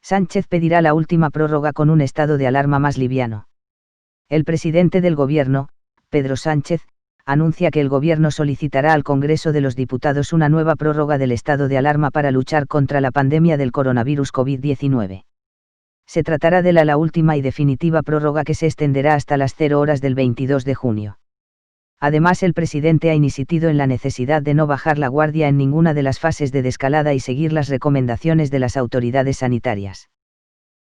Sánchez pedirá la última prórroga con un estado de alarma más liviano. El presidente del Gobierno, Pedro Sánchez, anuncia que el Gobierno solicitará al Congreso de los Diputados una nueva prórroga del estado de alarma para luchar contra la pandemia del coronavirus COVID-19. Se tratará de la última y definitiva prórroga que se extenderá hasta las 0 horas del 22 de junio. Además, el presidente ha insistido en la necesidad de no bajar la guardia en ninguna de las fases de desescalada y seguir las recomendaciones de las autoridades sanitarias.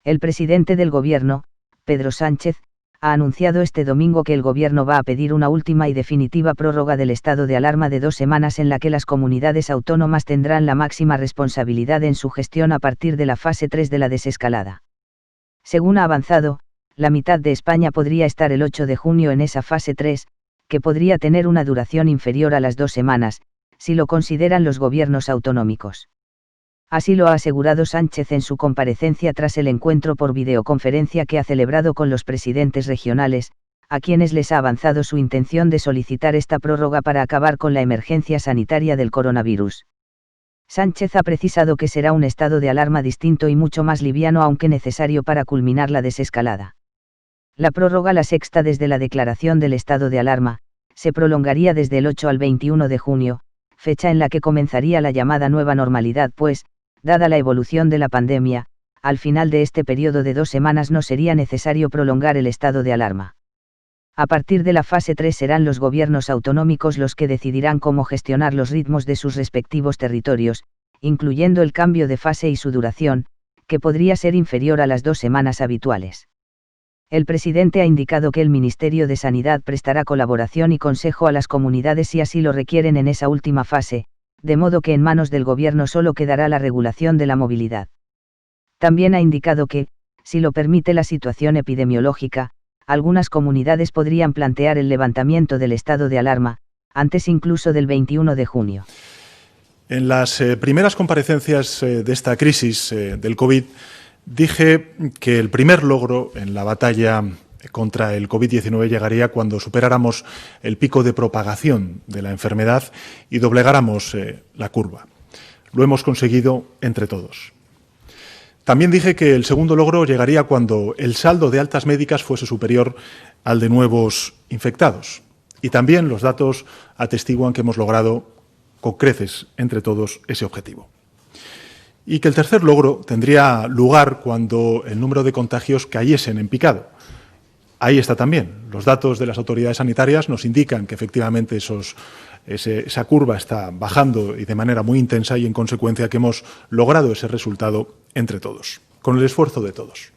El presidente del Gobierno, Pedro Sánchez, ha anunciado este domingo que el Gobierno va a pedir una última y definitiva prórroga del estado de alarma de 2 semanas en la que las comunidades autónomas tendrán la máxima responsabilidad en su gestión a partir de la fase 3 de la desescalada. Según ha avanzado, la mitad de España podría estar el 8 de junio en esa fase 3, que podría tener una duración inferior a las 2 semanas, si lo consideran los gobiernos autonómicos. Así lo ha asegurado Sánchez en su comparecencia tras el encuentro por videoconferencia que ha celebrado con los presidentes regionales, a quienes les ha avanzado su intención de solicitar esta prórroga para acabar con la emergencia sanitaria del coronavirus. Sánchez ha precisado que será un estado de alarma distinto y mucho más liviano, aunque necesario para culminar la desescalada. La prórroga, la sexta desde la declaración del estado de alarma, se prolongaría desde el 8 al 21 de junio, fecha en la que comenzaría la llamada nueva normalidad, pues, dada la evolución de la pandemia, al final de este periodo de 2 semanas no sería necesario prolongar el estado de alarma. A partir de la fase 3 serán los gobiernos autonómicos los que decidirán cómo gestionar los ritmos de sus respectivos territorios, incluyendo el cambio de fase y su duración, que podría ser inferior a las 2 semanas habituales. El presidente ha indicado que el Ministerio de Sanidad prestará colaboración y consejo a las comunidades si así lo requieren en esa última fase, de modo que en manos del Gobierno solo quedará la regulación de la movilidad. También ha indicado que, si lo permite la situación epidemiológica, algunas comunidades podrían plantear el levantamiento del estado de alarma, antes incluso del 21 de junio. En las primeras comparecencias de esta crisis del COVID, dije que el primer logro en la batalla contra el COVID-19 llegaría cuando superáramos el pico de propagación de la enfermedad y doblegáramos la curva. Lo hemos conseguido entre todos. También dije que el segundo logro llegaría cuando el saldo de altas médicas fuese superior al de nuevos infectados. Y también los datos atestiguan que hemos logrado con creces entre todos ese objetivo. Y que el tercer logro tendría lugar cuando el número de contagios cayesen en picado. Ahí está también. Los datos de las autoridades sanitarias nos indican que efectivamente esa curva está bajando y de manera muy intensa y en consecuencia que hemos logrado ese resultado entre todos, con el esfuerzo de todos.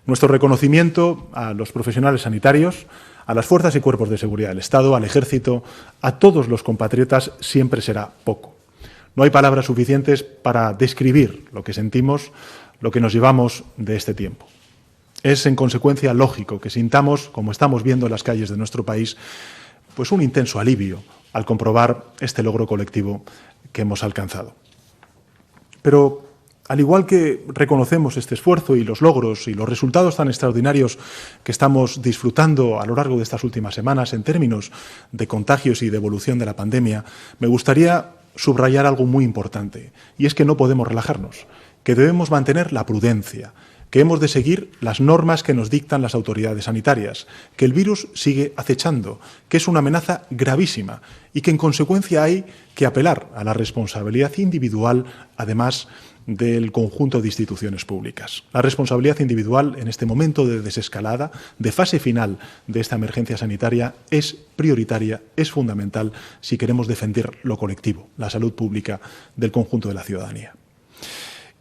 Nuestro reconocimiento a los profesionales sanitarios, a las fuerzas y cuerpos de seguridad del Estado, al Ejército, a todos los compatriotas siempre será poco. No hay palabras suficientes para describir lo que sentimos, lo que nos llevamos de este tiempo. Es, en consecuencia, lógico que sintamos, como estamos viendo en las calles de nuestro país, pues un intenso alivio al comprobar este logro colectivo que hemos alcanzado. Pero, al igual que reconocemos este esfuerzo y los logros y los resultados tan extraordinarios que estamos disfrutando a lo largo de estas últimas semanas en términos de contagios y de evolución de la pandemia, me gustaría subrayar algo muy importante, y es que no podemos relajarnos, que debemos mantener la prudencia, que hemos de seguir las normas que nos dictan las autoridades sanitarias, que el virus sigue acechando, que es una amenaza gravísima y que en consecuencia hay que apelar a la responsabilidad individual, además del conjunto de instituciones públicas. La responsabilidad individual en este momento de desescalada, de fase final de esta emergencia sanitaria, es prioritaria, es fundamental si queremos defender lo colectivo, la salud pública del conjunto de la ciudadanía.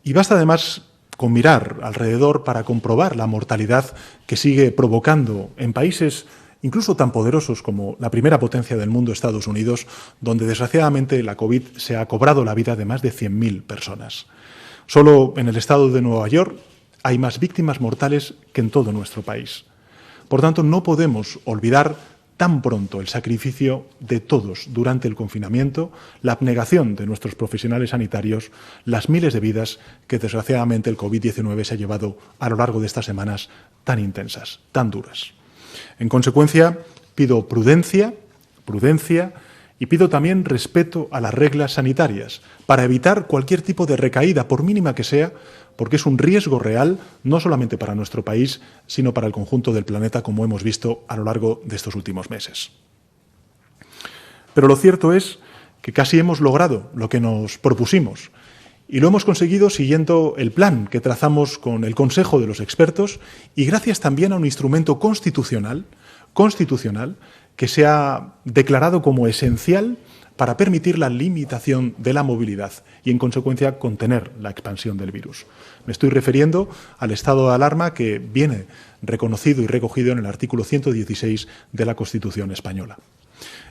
Y basta además con mirar alrededor para comprobar la mortalidad que sigue provocando en países incluso tan poderosos como la primera potencia del mundo, Estados Unidos, donde desgraciadamente la COVID se ha cobrado la vida de más de 100.000 personas. Solo en el estado de Nueva York hay más víctimas mortales que en todo nuestro país. Por tanto, no podemos olvidar tan pronto el sacrificio de todos durante el confinamiento, la abnegación de nuestros profesionales sanitarios, las miles de vidas que desgraciadamente el COVID-19 se ha llevado a lo largo de estas semanas tan intensas, tan duras. En consecuencia, pido prudencia y pido también respeto a las reglas sanitarias para evitar cualquier tipo de recaída, por mínima que sea, porque es un riesgo real no solamente para nuestro país, sino para el conjunto del planeta, como hemos visto a lo largo de estos últimos meses. Pero lo cierto es que casi hemos logrado lo que nos propusimos, y lo hemos conseguido siguiendo el plan que trazamos con el Consejo de los Expertos y gracias también a un instrumento constitucional que se ha declarado como esencial para permitir la limitación de la movilidad y, en consecuencia, contener la expansión del virus. Me estoy refiriendo al estado de alarma que viene reconocido y recogido en el artículo 116 de la Constitución española.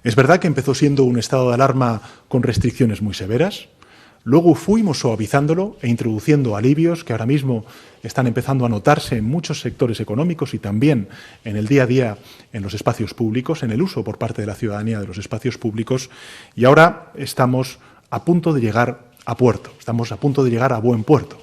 Es verdad que empezó siendo un estado de alarma con restricciones muy severas. Luego fuimos suavizándolo e introduciendo alivios que ahora mismo están empezando a notarse en muchos sectores económicos y también en el día a día en los espacios públicos, en el uso por parte de la ciudadanía de los espacios públicos. Y ahora estamos a punto de llegar a puerto, estamos a punto de llegar a buen puerto.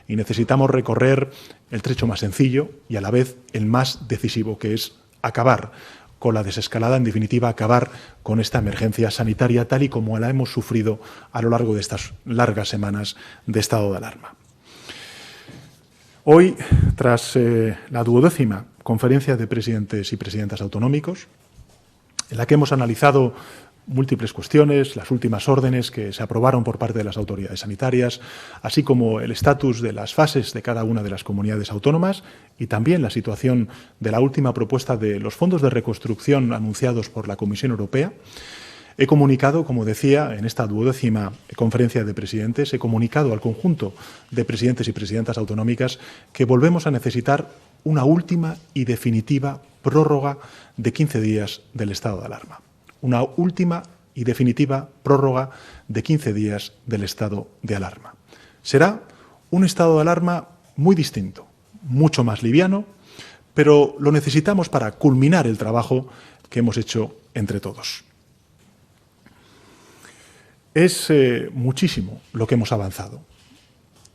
Y necesitamos recorrer el trecho más sencillo y a la vez el más decisivo, que es acabar con la desescalada, en definitiva, acabar con esta emergencia sanitaria tal y como la hemos sufrido a lo largo de estas largas semanas de estado de alarma. Hoy, tras la 12ª conferencia de presidentes y presidentas autonómicos, en la que hemos analizado múltiples cuestiones, las últimas órdenes que se aprobaron por parte de las autoridades sanitarias, así como el estatus de las fases de cada una de las comunidades autónomas y también la situación de la última propuesta de los fondos de reconstrucción anunciados por la Comisión Europea, he comunicado, como decía, en esta 12ª conferencia de presidentes, he comunicado al conjunto de presidentes y presidentas autonómicas que volvemos a necesitar una última y definitiva prórroga de 15 días del estado de alarma. Una última y definitiva prórroga de 15 días del estado de alarma. Será un estado de alarma muy distinto, mucho más liviano, pero lo necesitamos para culminar el trabajo que hemos hecho entre todos. Es muchísimo lo que hemos avanzado,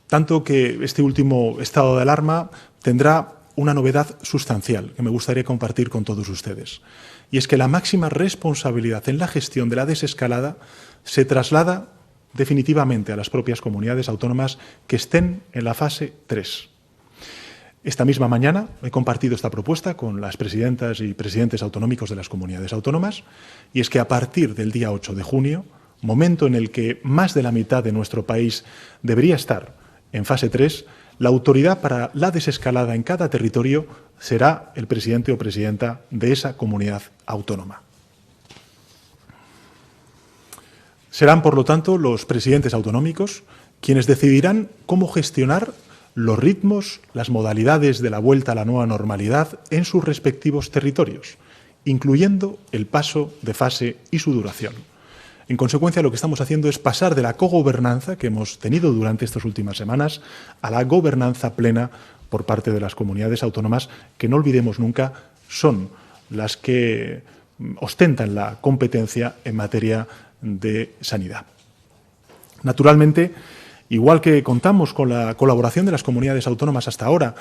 tanto que este último estado de alarma tendrá una novedad sustancial que me gustaría compartir con todos ustedes. Y es que la máxima responsabilidad en la gestión de la desescalada se traslada definitivamente a las propias comunidades autónomas que estén en la fase 3. Esta misma mañana he compartido esta propuesta con las presidentas y presidentes autonómicos de las comunidades autónomas, y es que a partir del día 8 de junio, momento en el que más de la mitad de nuestro país debería estar en fase 3, la autoridad para la desescalada en cada territorio será el presidente o presidenta de esa comunidad autónoma. Serán, por lo tanto, los presidentes autonómicos quienes decidirán cómo gestionar los ritmos, las modalidades de la vuelta a la nueva normalidad en sus respectivos territorios, incluyendo el paso de fase y su duración. En consecuencia, lo que estamos haciendo es pasar de la cogobernanza que hemos tenido durante estas últimas semanas a la gobernanza plena por parte de las comunidades autónomas, que no olvidemos nunca son las que ostentan la competencia en materia de sanidad. Naturalmente, igual que contamos con la colaboración de las comunidades autónomas hasta ahora,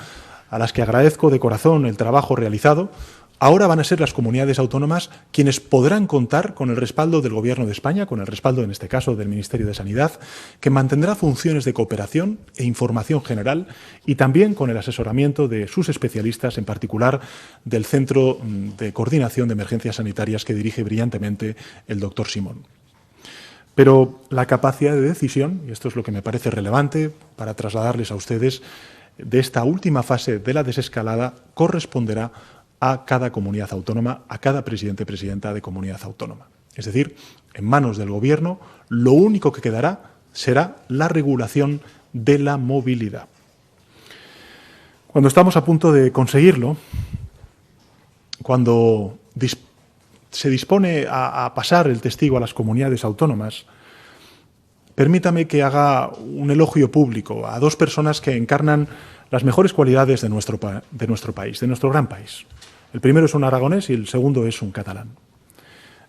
a las que agradezco de corazón el trabajo realizado, ahora van a ser las comunidades autónomas quienes podrán contar con el respaldo del Gobierno de España, con el respaldo, en este caso, del Ministerio de Sanidad, que mantendrá funciones de cooperación e información general y también con el asesoramiento de sus especialistas, en particular del Centro de Coordinación de Emergencias Sanitarias que dirige brillantemente el doctor Simón. Pero la capacidad de decisión, y esto es lo que me parece relevante para trasladarles a ustedes, de esta última fase de la desescalada corresponderá a cada comunidad autónoma, a cada presidente o presidenta de comunidad autónoma. Es decir, en manos del Gobierno, lo único que quedará será la regulación de la movilidad. Cuando estamos a punto de conseguirlo, cuando se dispone a pasar el testigo a las comunidades autónomas, permítame que haga un elogio público a dos personas que encarnan las mejores cualidades de nuestro país, de nuestro gran país. El primero es un aragonés y el segundo es un catalán.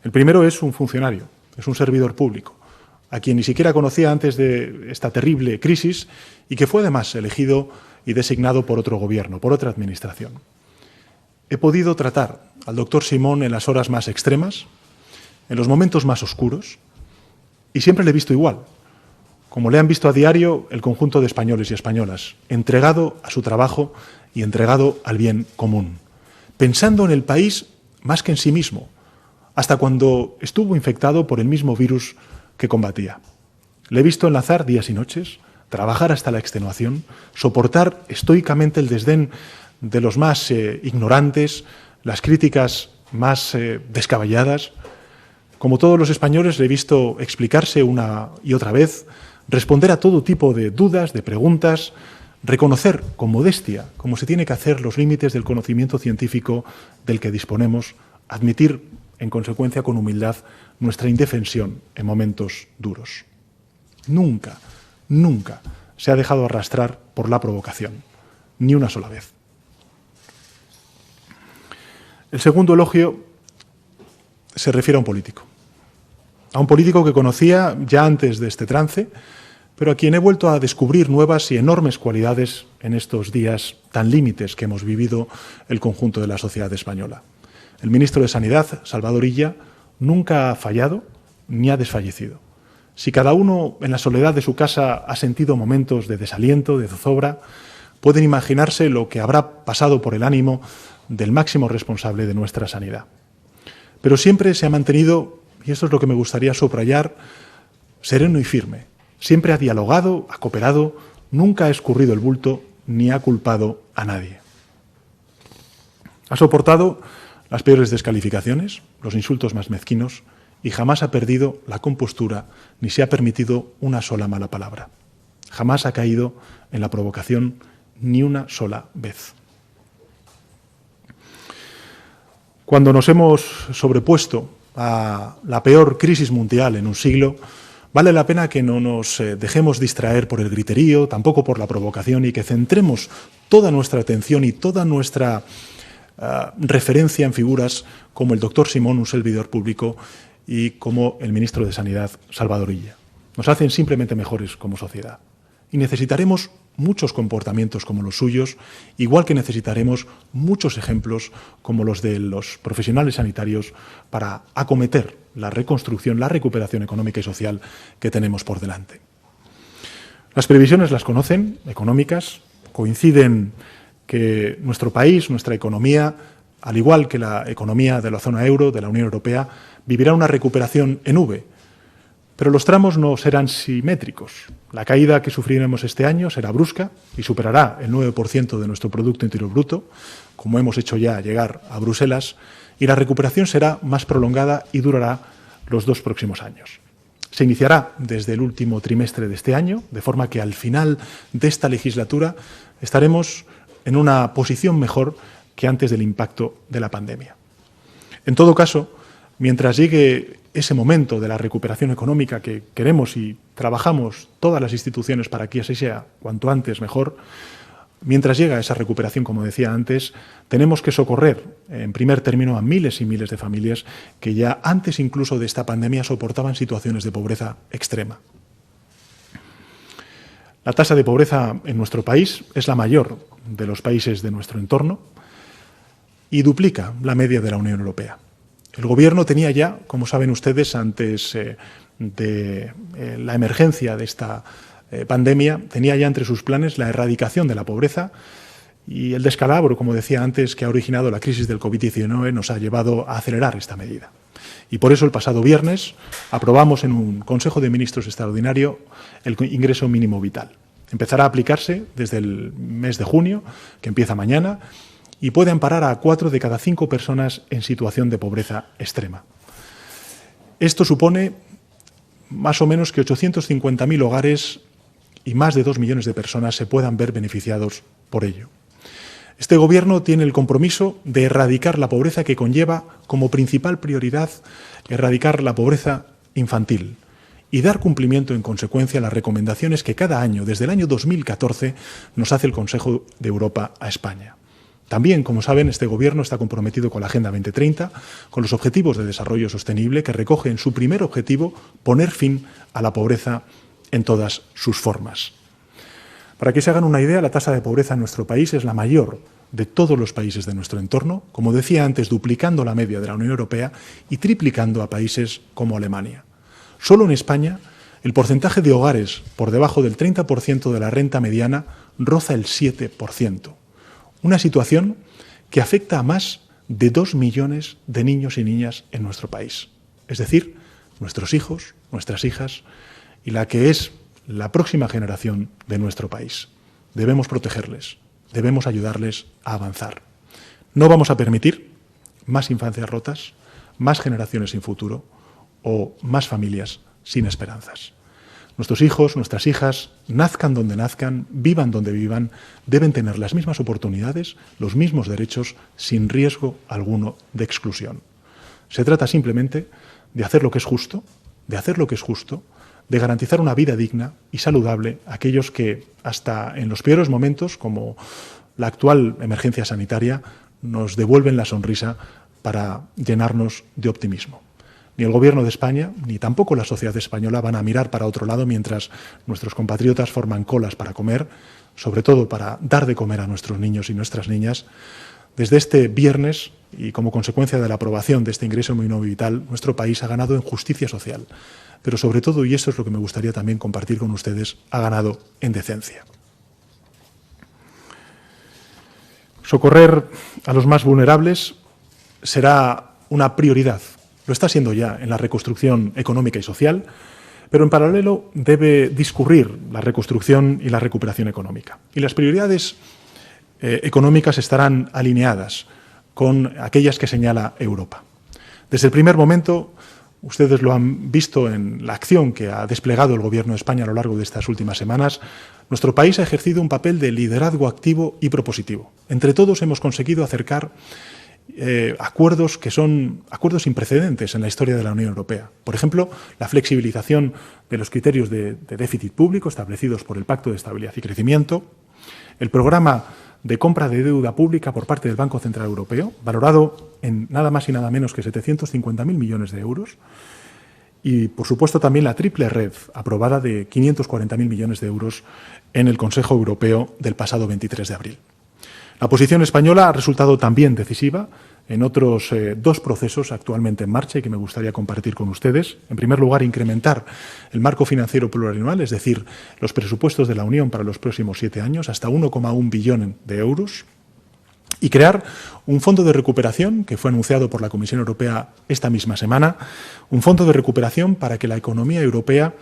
El primero es un funcionario, es un servidor público, a quien ni siquiera conocía antes de esta terrible crisis y que fue además elegido y designado por otro gobierno, por otra administración. He podido tratar al doctor Simón en las horas más extremas, en los momentos más oscuros, y siempre le he visto igual, como le han visto a diario el conjunto de españoles y españolas, entregado a su trabajo y entregado al bien común, pensando en el país más que en sí mismo, hasta cuando estuvo infectado por el mismo virus que combatía. Le he visto enlazar días y noches, trabajar hasta la extenuación, soportar estoicamente el desdén de los más ignorantes, las críticas más descabelladas. Como todos los españoles, le he visto explicarse una y otra vez, responder a todo tipo de dudas, de preguntas, reconocer con modestia, como se tiene que hacer, los límites del conocimiento científico del que disponemos, admitir, en consecuencia, con humildad, nuestra indefensión en momentos duros. Nunca, nunca se ha dejado arrastrar por la provocación, ni una sola vez. El segundo elogio se refiere a un político que conocía ya antes de este trance, pero a quien he vuelto a descubrir nuevas y enormes cualidades en estos días tan límites que hemos vivido el conjunto de la sociedad española. El ministro de Sanidad, Salvador Illa, nunca ha fallado ni ha desfallecido. Si cada uno en la soledad de su casa ha sentido momentos de desaliento, de zozobra, pueden imaginarse lo que habrá pasado por el ánimo del máximo responsable de nuestra sanidad. Pero siempre se ha mantenido, y esto es lo que me gustaría subrayar, sereno y firme. Siempre ha dialogado, ha cooperado, nunca ha escurrido el bulto ni ha culpado a nadie. Ha soportado las peores descalificaciones, los insultos más mezquinos, y jamás ha perdido la compostura ni se ha permitido una sola mala palabra. Jamás ha caído en la provocación ni una sola vez. Cuando nos hemos sobrepuesto a la peor crisis mundial en un siglo, vale la pena que no nos dejemos distraer por el griterío, tampoco por la provocación, y que centremos toda nuestra atención y toda nuestra referencia en figuras como el doctor Simón, un servidor público, y como el ministro de Sanidad, Salvador Illa. Nos hacen simplemente mejores como sociedad. Y necesitaremos muchos comportamientos como los suyos, igual que necesitaremos muchos ejemplos como los de los profesionales sanitarios para acometer la reconstrucción, la recuperación económica y social que tenemos por delante. Las previsiones las conocen, económicas, coinciden que nuestro país, nuestra economía, al igual que la economía de la zona euro, de la Unión Europea, vivirá una recuperación en V. Pero los tramos no serán simétricos. La caída que sufriremos este año será brusca y superará el 9% de nuestro Producto Interior Bruto, como hemos hecho ya llegar a Bruselas, y la recuperación será más prolongada y durará los 2 próximos años. Se iniciará desde el último trimestre de este año, de forma que al final de esta legislatura estaremos en una posición mejor que antes del impacto de la pandemia. En todo caso, mientras llegue ese momento de la recuperación económica que queremos y trabajamos todas las instituciones para que así sea cuanto antes mejor, mientras llega esa recuperación, como decía antes, tenemos que socorrer en primer término a miles y miles de familias que ya antes incluso de esta pandemia soportaban situaciones de pobreza extrema. La tasa de pobreza en nuestro país es la mayor de los países de nuestro entorno y duplica la media de la Unión Europea. El Gobierno tenía ya, como saben ustedes, antes de la emergencia de esta pandemia, tenía ya entre sus planes la erradicación de la pobreza y el descalabro, como decía antes, que ha originado la crisis del COVID-19 nos ha llevado a acelerar esta medida. Y por eso el pasado viernes aprobamos en un Consejo de Ministros extraordinario el ingreso mínimo vital. Empezará a aplicarse desde el mes de junio, que empieza mañana, y puede amparar a 4 de cada 5 personas en situación de pobreza extrema. Esto supone más o menos que 850.000 hogares y más de 2 millones de personas se puedan ver beneficiados por ello. Este Gobierno tiene el compromiso de erradicar la pobreza que conlleva como principal prioridad erradicar la pobreza infantil y dar cumplimiento en consecuencia a las recomendaciones que cada año, desde el año 2014, nos hace el Consejo de Europa a España. También, como saben, este Gobierno está comprometido con la Agenda 2030, con los Objetivos de Desarrollo Sostenible, que recoge en su primer objetivo poner fin a la pobreza en todas sus formas. Para que se hagan una idea, la tasa de pobreza en nuestro país es la mayor de todos los países de nuestro entorno, como decía antes, duplicando la media de la Unión Europea y triplicando a países como Alemania. Solo en España El porcentaje de hogares por debajo del 30% de la renta mediana roza el 7%. Una situación que afecta a más de 2 millones de niños y niñas en nuestro país. Es decir, nuestros hijos, nuestras hijas y la que es la próxima generación de nuestro país. Debemos protegerles, debemos ayudarles a avanzar. No vamos a permitir más infancias rotas, más generaciones sin futuro o más familias sin esperanzas. Nuestros hijos, nuestras hijas, nazcan donde nazcan, vivan donde vivan, deben tener las mismas oportunidades, los mismos derechos, sin riesgo alguno de exclusión. Se trata simplemente de hacer lo que es justo, de garantizar una vida digna y saludable a aquellos que, hasta en los peores momentos, como la actual emergencia sanitaria, nos devuelven la sonrisa para llenarnos de optimismo. Ni el Gobierno de España, ni tampoco la sociedad española van a mirar para otro lado mientras nuestros compatriotas forman colas para comer, sobre todo para dar de comer a nuestros niños y nuestras niñas. Desde este viernes, y como consecuencia de la aprobación de este ingreso mínimo vital, nuestro país ha ganado en justicia social, pero sobre todo, y esto es lo que me gustaría también compartir con ustedes, ha ganado en decencia. Socorrer a los más vulnerables será una prioridad. Lo está siendo ya en la reconstrucción económica y social, pero en paralelo debe discurrir la reconstrucción y la recuperación económica. Y las prioridades económicas estarán alineadas con aquellas que señala Europa. Desde el primer momento, ustedes lo han visto en la acción que ha desplegado el Gobierno de España a lo largo de estas últimas semanas, nuestro país ha ejercido un papel de liderazgo activo y propositivo. Entre todos hemos conseguido acercar acuerdos que son acuerdos sin precedentes en la historia de la Unión Europea. Por ejemplo, la flexibilización de los criterios de déficit público establecidos por el Pacto de Estabilidad y Crecimiento, el programa de compra de deuda pública por parte del Banco Central Europeo, valorado en nada más y nada menos que 750.000 millones de euros, y, por supuesto, también la triple red aprobada de 540.000 millones de euros en el Consejo Europeo del pasado 23 de abril. La posición española ha resultado también decisiva en otros dos procesos actualmente en marcha y que me gustaría compartir con ustedes. En primer lugar, incrementar el marco financiero plurianual, es decir, los presupuestos de la Unión para los próximos 7 años, hasta 1,1 billón de euros, y crear un fondo de recuperación que fue anunciado por la Comisión Europea esta misma semana, un fondo de recuperación para que la economía europea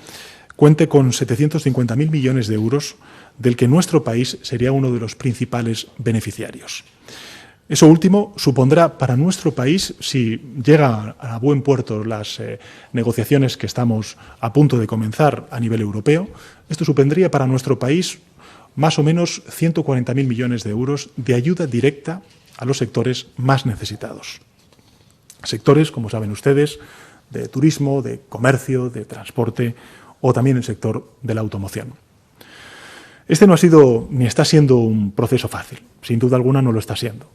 cuente con 750.000 millones de euros, del que nuestro país sería uno de los principales beneficiarios. Eso último supondrá para nuestro país, si llega a buen puerto las negociaciones que estamos a punto de comenzar a nivel europeo, esto supondría para nuestro país más o menos 140.000 millones de euros de ayuda directa a los sectores más necesitados. Sectores, como saben ustedes, de turismo, de comercio, de transporte o también el sector de la automoción. Este no ha sido ni está siendo un proceso fácil, sin duda alguna no lo está siendo.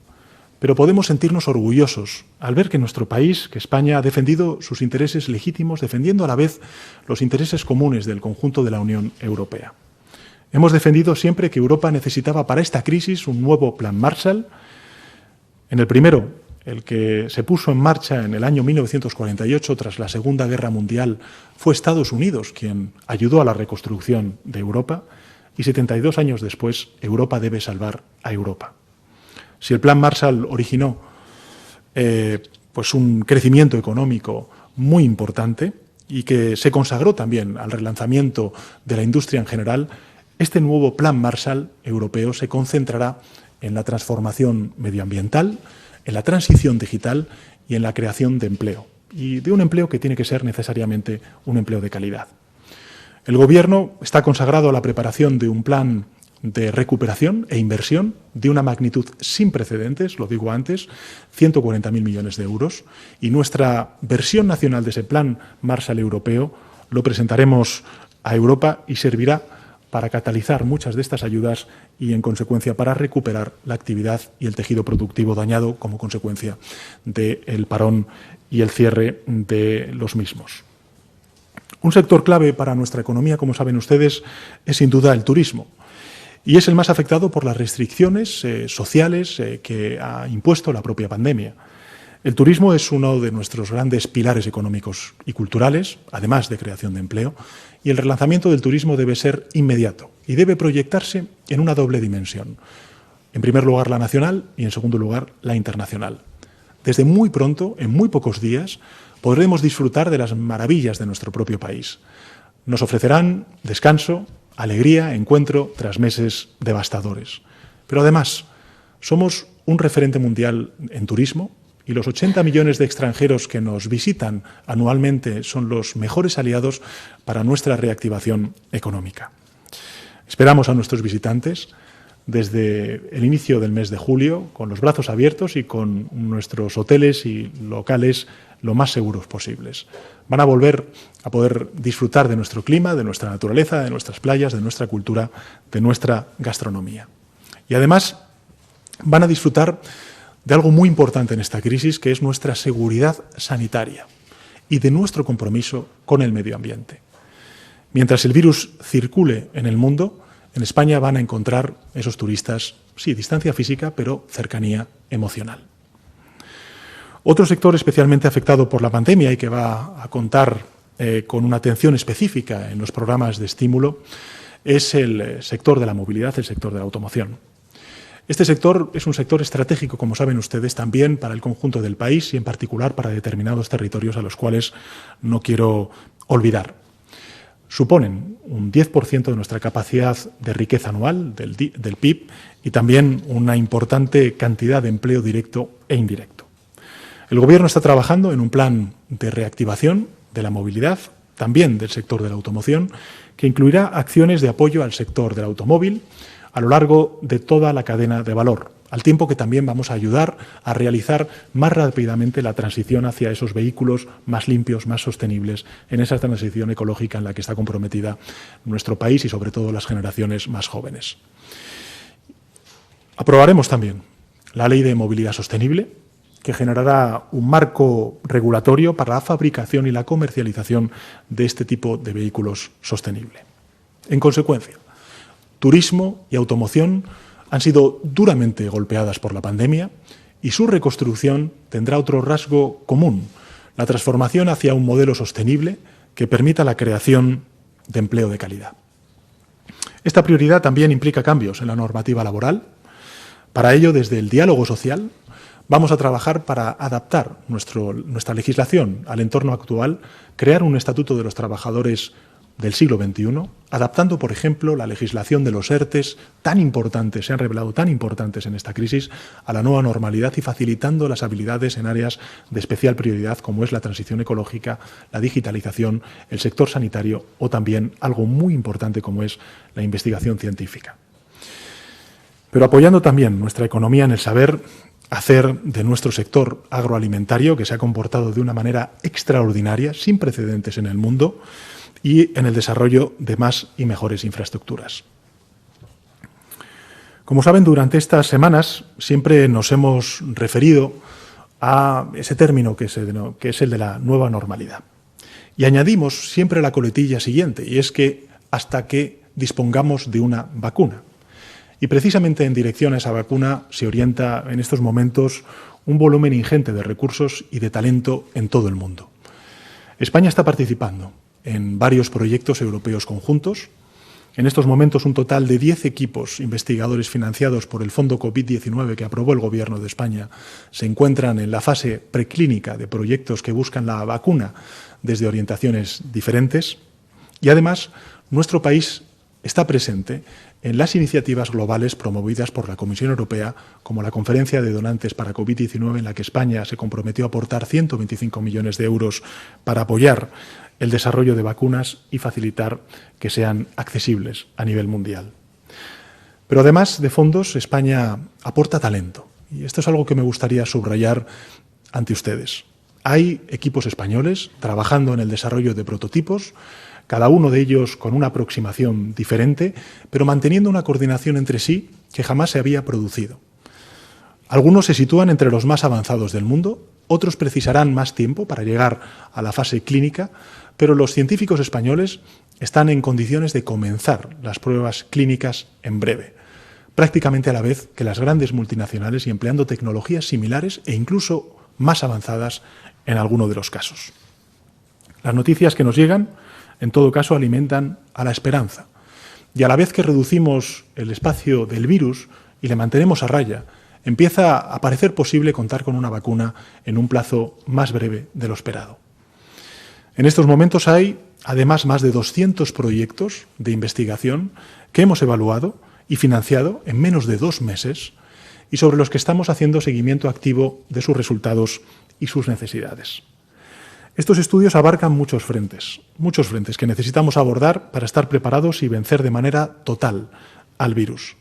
Pero podemos sentirnos orgullosos al ver que nuestro país, que España, ha defendido sus intereses legítimos, defendiendo a la vez los intereses comunes del conjunto de la Unión Europea. Hemos defendido siempre que Europa necesitaba para esta crisis un nuevo Plan Marshall. En el primero, el que se puso en marcha en el año 1948, tras la Segunda Guerra Mundial, fue Estados Unidos quien ayudó a la reconstrucción de Europa. Y 72 años después, Europa debe salvar a Europa. Si el Plan Marshall originó pues un crecimiento económico muy importante y que se consagró también al relanzamiento de la industria en general, este nuevo Plan Marshall europeo se concentrará en la transformación medioambiental, en la transición digital y en la creación de empleo. Y de un empleo que tiene que ser necesariamente un empleo de calidad. El Gobierno está consagrado a la preparación de un plan de recuperación e inversión de una magnitud sin precedentes, lo digo antes, 140.000 millones de euros, y nuestra versión nacional de ese Plan Marshall europeo lo presentaremos a Europa y servirá para catalizar muchas de estas ayudas y, en consecuencia, para recuperar la actividad y el tejido productivo dañado como consecuencia del parón y el cierre de los mismos. Un sector clave para nuestra economía, como saben ustedes, es sin duda el turismo. Y es el más afectado por las restricciones sociales que ha impuesto la propia pandemia. El turismo es uno de nuestros grandes pilares económicos y culturales, además de creación de empleo, y el relanzamiento del turismo debe ser inmediato y debe proyectarse en una doble dimensión. En primer lugar, la nacional y, en segundo lugar, la internacional. Desde muy pronto, en muy pocos días, podremos disfrutar de las maravillas de nuestro propio país. Nos ofrecerán descanso, alegría, encuentro tras meses devastadores. Pero además, somos un referente mundial en turismo y los 80 millones de extranjeros que nos visitan anualmente son los mejores aliados para nuestra reactivación económica. Esperamos a nuestros visitantes desde el inicio del mes de julio con los brazos abiertos y con nuestros hoteles y locales lo más seguros posibles. Van a volver a poder disfrutar de nuestro clima, de nuestra naturaleza, de nuestras playas, de nuestra cultura, de nuestra gastronomía. Y además van a disfrutar de algo muy importante en esta crisis, que es nuestra seguridad sanitaria y de nuestro compromiso con el medio ambiente. Mientras el virus circule en el mundo, en España van a encontrar esos turistas, sí, distancia física, pero cercanía emocional. Otro sector especialmente afectado por la pandemia y que va a contar con una atención específica en los programas de estímulo es el sector de la movilidad, el sector de la automoción. Este sector es un sector estratégico, como saben ustedes, también para el conjunto del país y en particular para determinados territorios a los cuales no quiero olvidar. Suponen un 10% de nuestra capacidad de riqueza anual, del PIB, y también una importante cantidad de empleo directo e indirecto. El Gobierno está trabajando en un plan de reactivación de la movilidad, también del sector de la automoción, que incluirá acciones de apoyo al sector del automóvil a lo largo de toda la cadena de valor, al tiempo que también vamos a ayudar a realizar más rápidamente la transición hacia esos vehículos más limpios, más sostenibles, en esa transición ecológica en la que está comprometida nuestro país y sobre todo las generaciones más jóvenes. Aprobaremos también la Ley de Movilidad Sostenible, que generará un marco regulatorio para la fabricación y la comercialización de este tipo de vehículos sostenibles. En consecuencia, turismo y automoción han sido duramente golpeadas por la pandemia y su reconstrucción tendrá otro rasgo común, la transformación hacia un modelo sostenible que permita la creación de empleo de calidad. Esta prioridad también implica cambios en la normativa laboral. Para ello, desde el diálogo social, vamos a trabajar para adaptar nuestra legislación al entorno actual, crear un estatuto de los trabajadores del siglo XXI, adaptando, por ejemplo, la legislación de los ERTES, tan importantes, se han revelado tan importantes en esta crisis, a la nueva normalidad y facilitando las habilidades en áreas de especial prioridad, como es la transición ecológica, la digitalización, el sector sanitario o también algo muy importante como es la investigación científica. Pero apoyando también nuestra economía en el saber hacer de nuestro sector agroalimentario, que se ha comportado de una manera extraordinaria, sin precedentes en el mundo, y en el desarrollo de más y mejores infraestructuras. Como saben, durante estas semanas siempre nos hemos referido a ese término que es el de la nueva normalidad. Y añadimos siempre la coletilla siguiente, y es que hasta que dispongamos de una vacuna. Y precisamente en dirección a esa vacuna se orienta en estos momentos un volumen ingente de recursos y de talento en todo el mundo. España está participando en varios proyectos europeos conjuntos. En estos momentos un total de 10 equipos investigadores financiados por el Fondo COVID-19 que aprobó el Gobierno de España se encuentran en la fase preclínica de proyectos que buscan la vacuna desde orientaciones diferentes. Y además, nuestro país está presente en las iniciativas globales promovidas por la Comisión Europea, como la Conferencia de Donantes para COVID-19, en la que España se comprometió a aportar 125 millones de euros para apoyar el desarrollo de vacunas y facilitar que sean accesibles a nivel mundial. Pero además de fondos, España aporta talento. Y esto es algo que me gustaría subrayar ante ustedes. Hay equipos españoles trabajando en el desarrollo de prototipos, cada uno de ellos con una aproximación diferente, pero manteniendo una coordinación entre sí que jamás se había producido. Algunos se sitúan entre los más avanzados del mundo, otros precisarán más tiempo para llegar a la fase clínica, pero los científicos españoles están en condiciones de comenzar las pruebas clínicas en breve, prácticamente a la vez que las grandes multinacionales y empleando tecnologías similares e incluso más avanzadas en alguno de los casos. Las noticias que nos llegan En todo caso, alimentan a la esperanza. Y a la vez que reducimos el espacio del virus y le mantenemos a raya, empieza a parecer posible contar con una vacuna en un plazo más breve de lo esperado. En estos momentos hay, además, más de 200 proyectos de investigación que hemos evaluado y financiado en menos de 2 meses y sobre los que estamos haciendo seguimiento activo de sus resultados y sus necesidades. Estos estudios abarcan muchos frentes que necesitamos abordar para estar preparados y vencer de manera total al virus.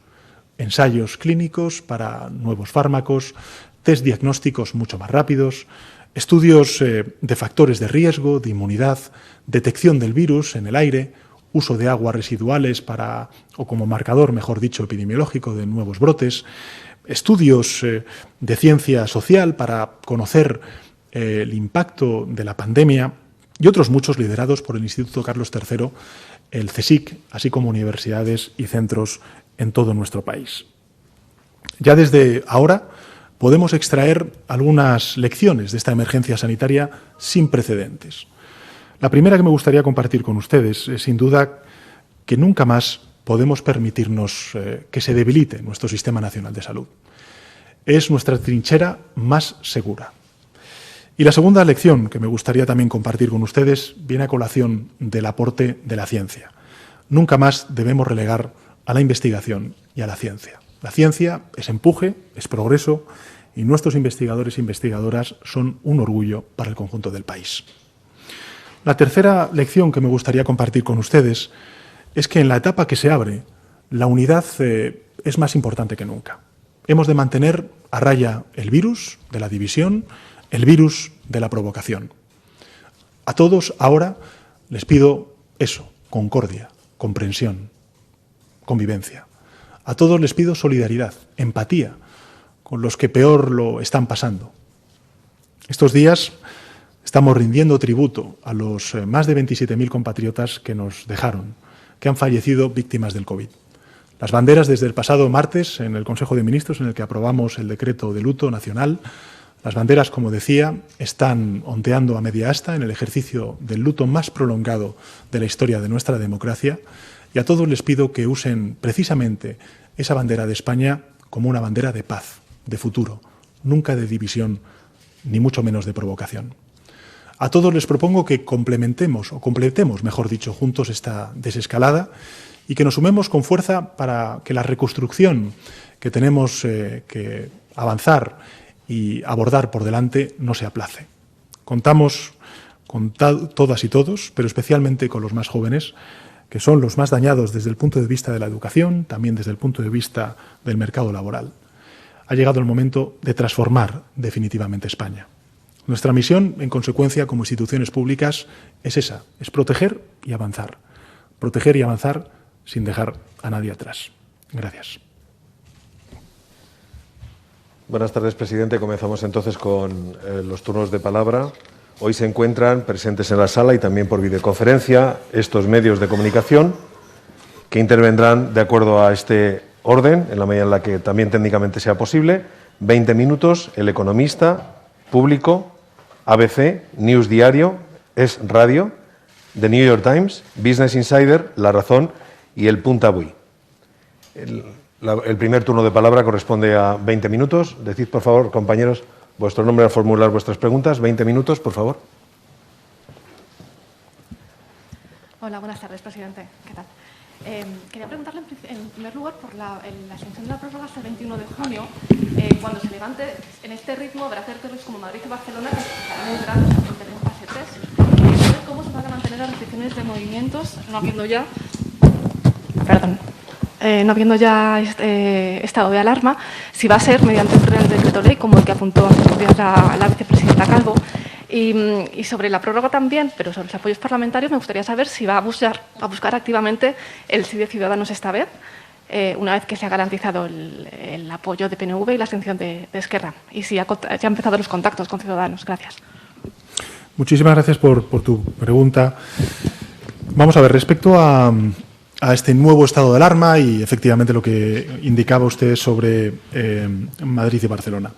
Ensayos clínicos para nuevos fármacos, test diagnósticos mucho más rápidos, estudios de factores de riesgo, de inmunidad, detección del virus en el aire, uso de aguas residuales o como marcador, mejor dicho, epidemiológico de nuevos brotes, estudios de ciencia social para conocer el impacto de la pandemia y otros muchos liderados por el Instituto Carlos III, el CSIC, así como universidades y centros en todo nuestro país. Ya desde ahora podemos extraer algunas lecciones de esta emergencia sanitaria sin precedentes. La primera que me gustaría compartir con ustedes es, sin duda, que nunca más podemos permitirnos que se debilite nuestro Sistema Nacional de Salud. Es nuestra trinchera más segura. Y la segunda lección que me gustaría también compartir con ustedes viene a colación del aporte de la ciencia. Nunca más debemos relegar a la investigación y a la ciencia. La ciencia es empuje, es progreso, y nuestros investigadores e investigadoras son un orgullo para el conjunto del país. La tercera lección que me gustaría compartir con ustedes es que en la etapa que se abre, la unidad es más importante que nunca. Hemos de mantener a raya el virus de la división, el virus de la provocación. A todos ahora les pido eso, concordia, comprensión, convivencia. A todos les pido solidaridad, empatía con los que peor lo están pasando. Estos días estamos rindiendo tributo a los más de 27.000 compatriotas que nos dejaron, que han fallecido víctimas del COVID. Las banderas desde el pasado martes en el Consejo de Ministros, en el que aprobamos el decreto de luto nacional, las banderas, como decía, están ondeando a media asta en el ejercicio del luto más prolongado de la historia de nuestra democracia, y a todos les pido que usen precisamente esa bandera de España como una bandera de paz, de futuro, nunca de división, ni mucho menos de provocación. A todos les propongo que completemos, mejor dicho, juntos esta desescalada y que nos sumemos con fuerza para que la reconstrucción que tenemos que avanzar y abordar por delante no se aplace. Contamos con todas y todos, pero especialmente con los más jóvenes, que son los más dañados desde el punto de vista de la educación, también desde el punto de vista del mercado laboral. Ha llegado el momento de transformar definitivamente España. Nuestra misión, en consecuencia, como instituciones públicas, es esa, es proteger y avanzar. Proteger y avanzar sin dejar a nadie atrás. Gracias. Buenas tardes, presidente. Comenzamos entonces con los turnos de palabra. Hoy se encuentran presentes en la sala y también por videoconferencia estos medios de comunicación que intervendrán de acuerdo a este orden, en la medida en la que también técnicamente sea posible. 20 minutos, El Economista, Público, ABC, News Diario, Es Radio, The New York Times, Business Insider, La Razón y El Punt Avui. El primer turno de palabra corresponde a 20 minutos. Decid, por favor, compañeros, vuestro nombre al formular vuestras preguntas. 20 minutos, por favor. Hola, buenas tardes, presidente. ¿Qué tal? Quería preguntarle, en primer lugar, por la extensión de la prórroga hasta el 21 de junio. Cuando se levante en este ritmo, habrá territorios como Madrid y Barcelona que estarán muy grandes a frontera en fase 3. ¿Cómo se van a mantener las restricciones de movimientos, no habiendo ya estado de alarma? Si va a ser mediante un Real Decreto Ley, como el que apuntó hace la vicepresidenta Calvo. Y sobre la prórroga también, pero sobre los apoyos parlamentarios, me gustaría saber si va a buscar activamente el sí de Ciudadanos esta vez, una vez que se ha garantizado el apoyo de PNV y la abstención de Esquerra, y si ya han empezado los contactos con Ciudadanos. Gracias. Muchísimas gracias por tu pregunta. Vamos a ver, respecto a este nuevo estado de alarma y efectivamente lo que indicaba usted sobre Madrid y Barcelona.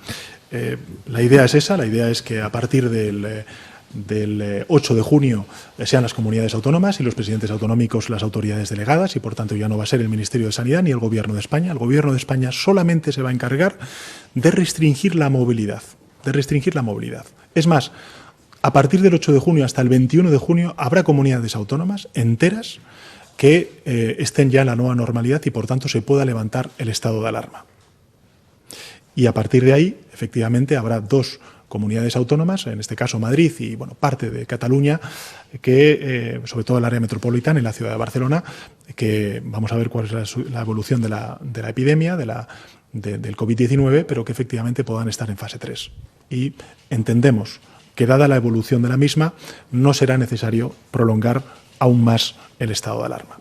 La idea es esa, la idea es que a partir del del 8 de junio sean las comunidades autónomas y los presidentes autonómicos las autoridades delegadas, y por tanto ya no va a ser el Ministerio de Sanidad ni el Gobierno de España. El Gobierno de España solamente se va a encargar de restringir la movilidad. Es más, a partir del 8 de junio hasta el 21 de junio habrá comunidades autónomas enteras que estén ya en la nueva normalidad y por tanto se pueda levantar el estado de alarma. Y a partir de ahí, efectivamente, habrá dos comunidades autónomas, en este caso Madrid y parte de Cataluña, que sobre todo el área metropolitana y la ciudad de Barcelona, que vamos a ver cuál es la evolución de la epidemia, del COVID-19, pero que efectivamente puedan estar en fase 3. Y entendemos que, dada la evolución de la misma, no será necesario prolongar aún más el estado de alarma.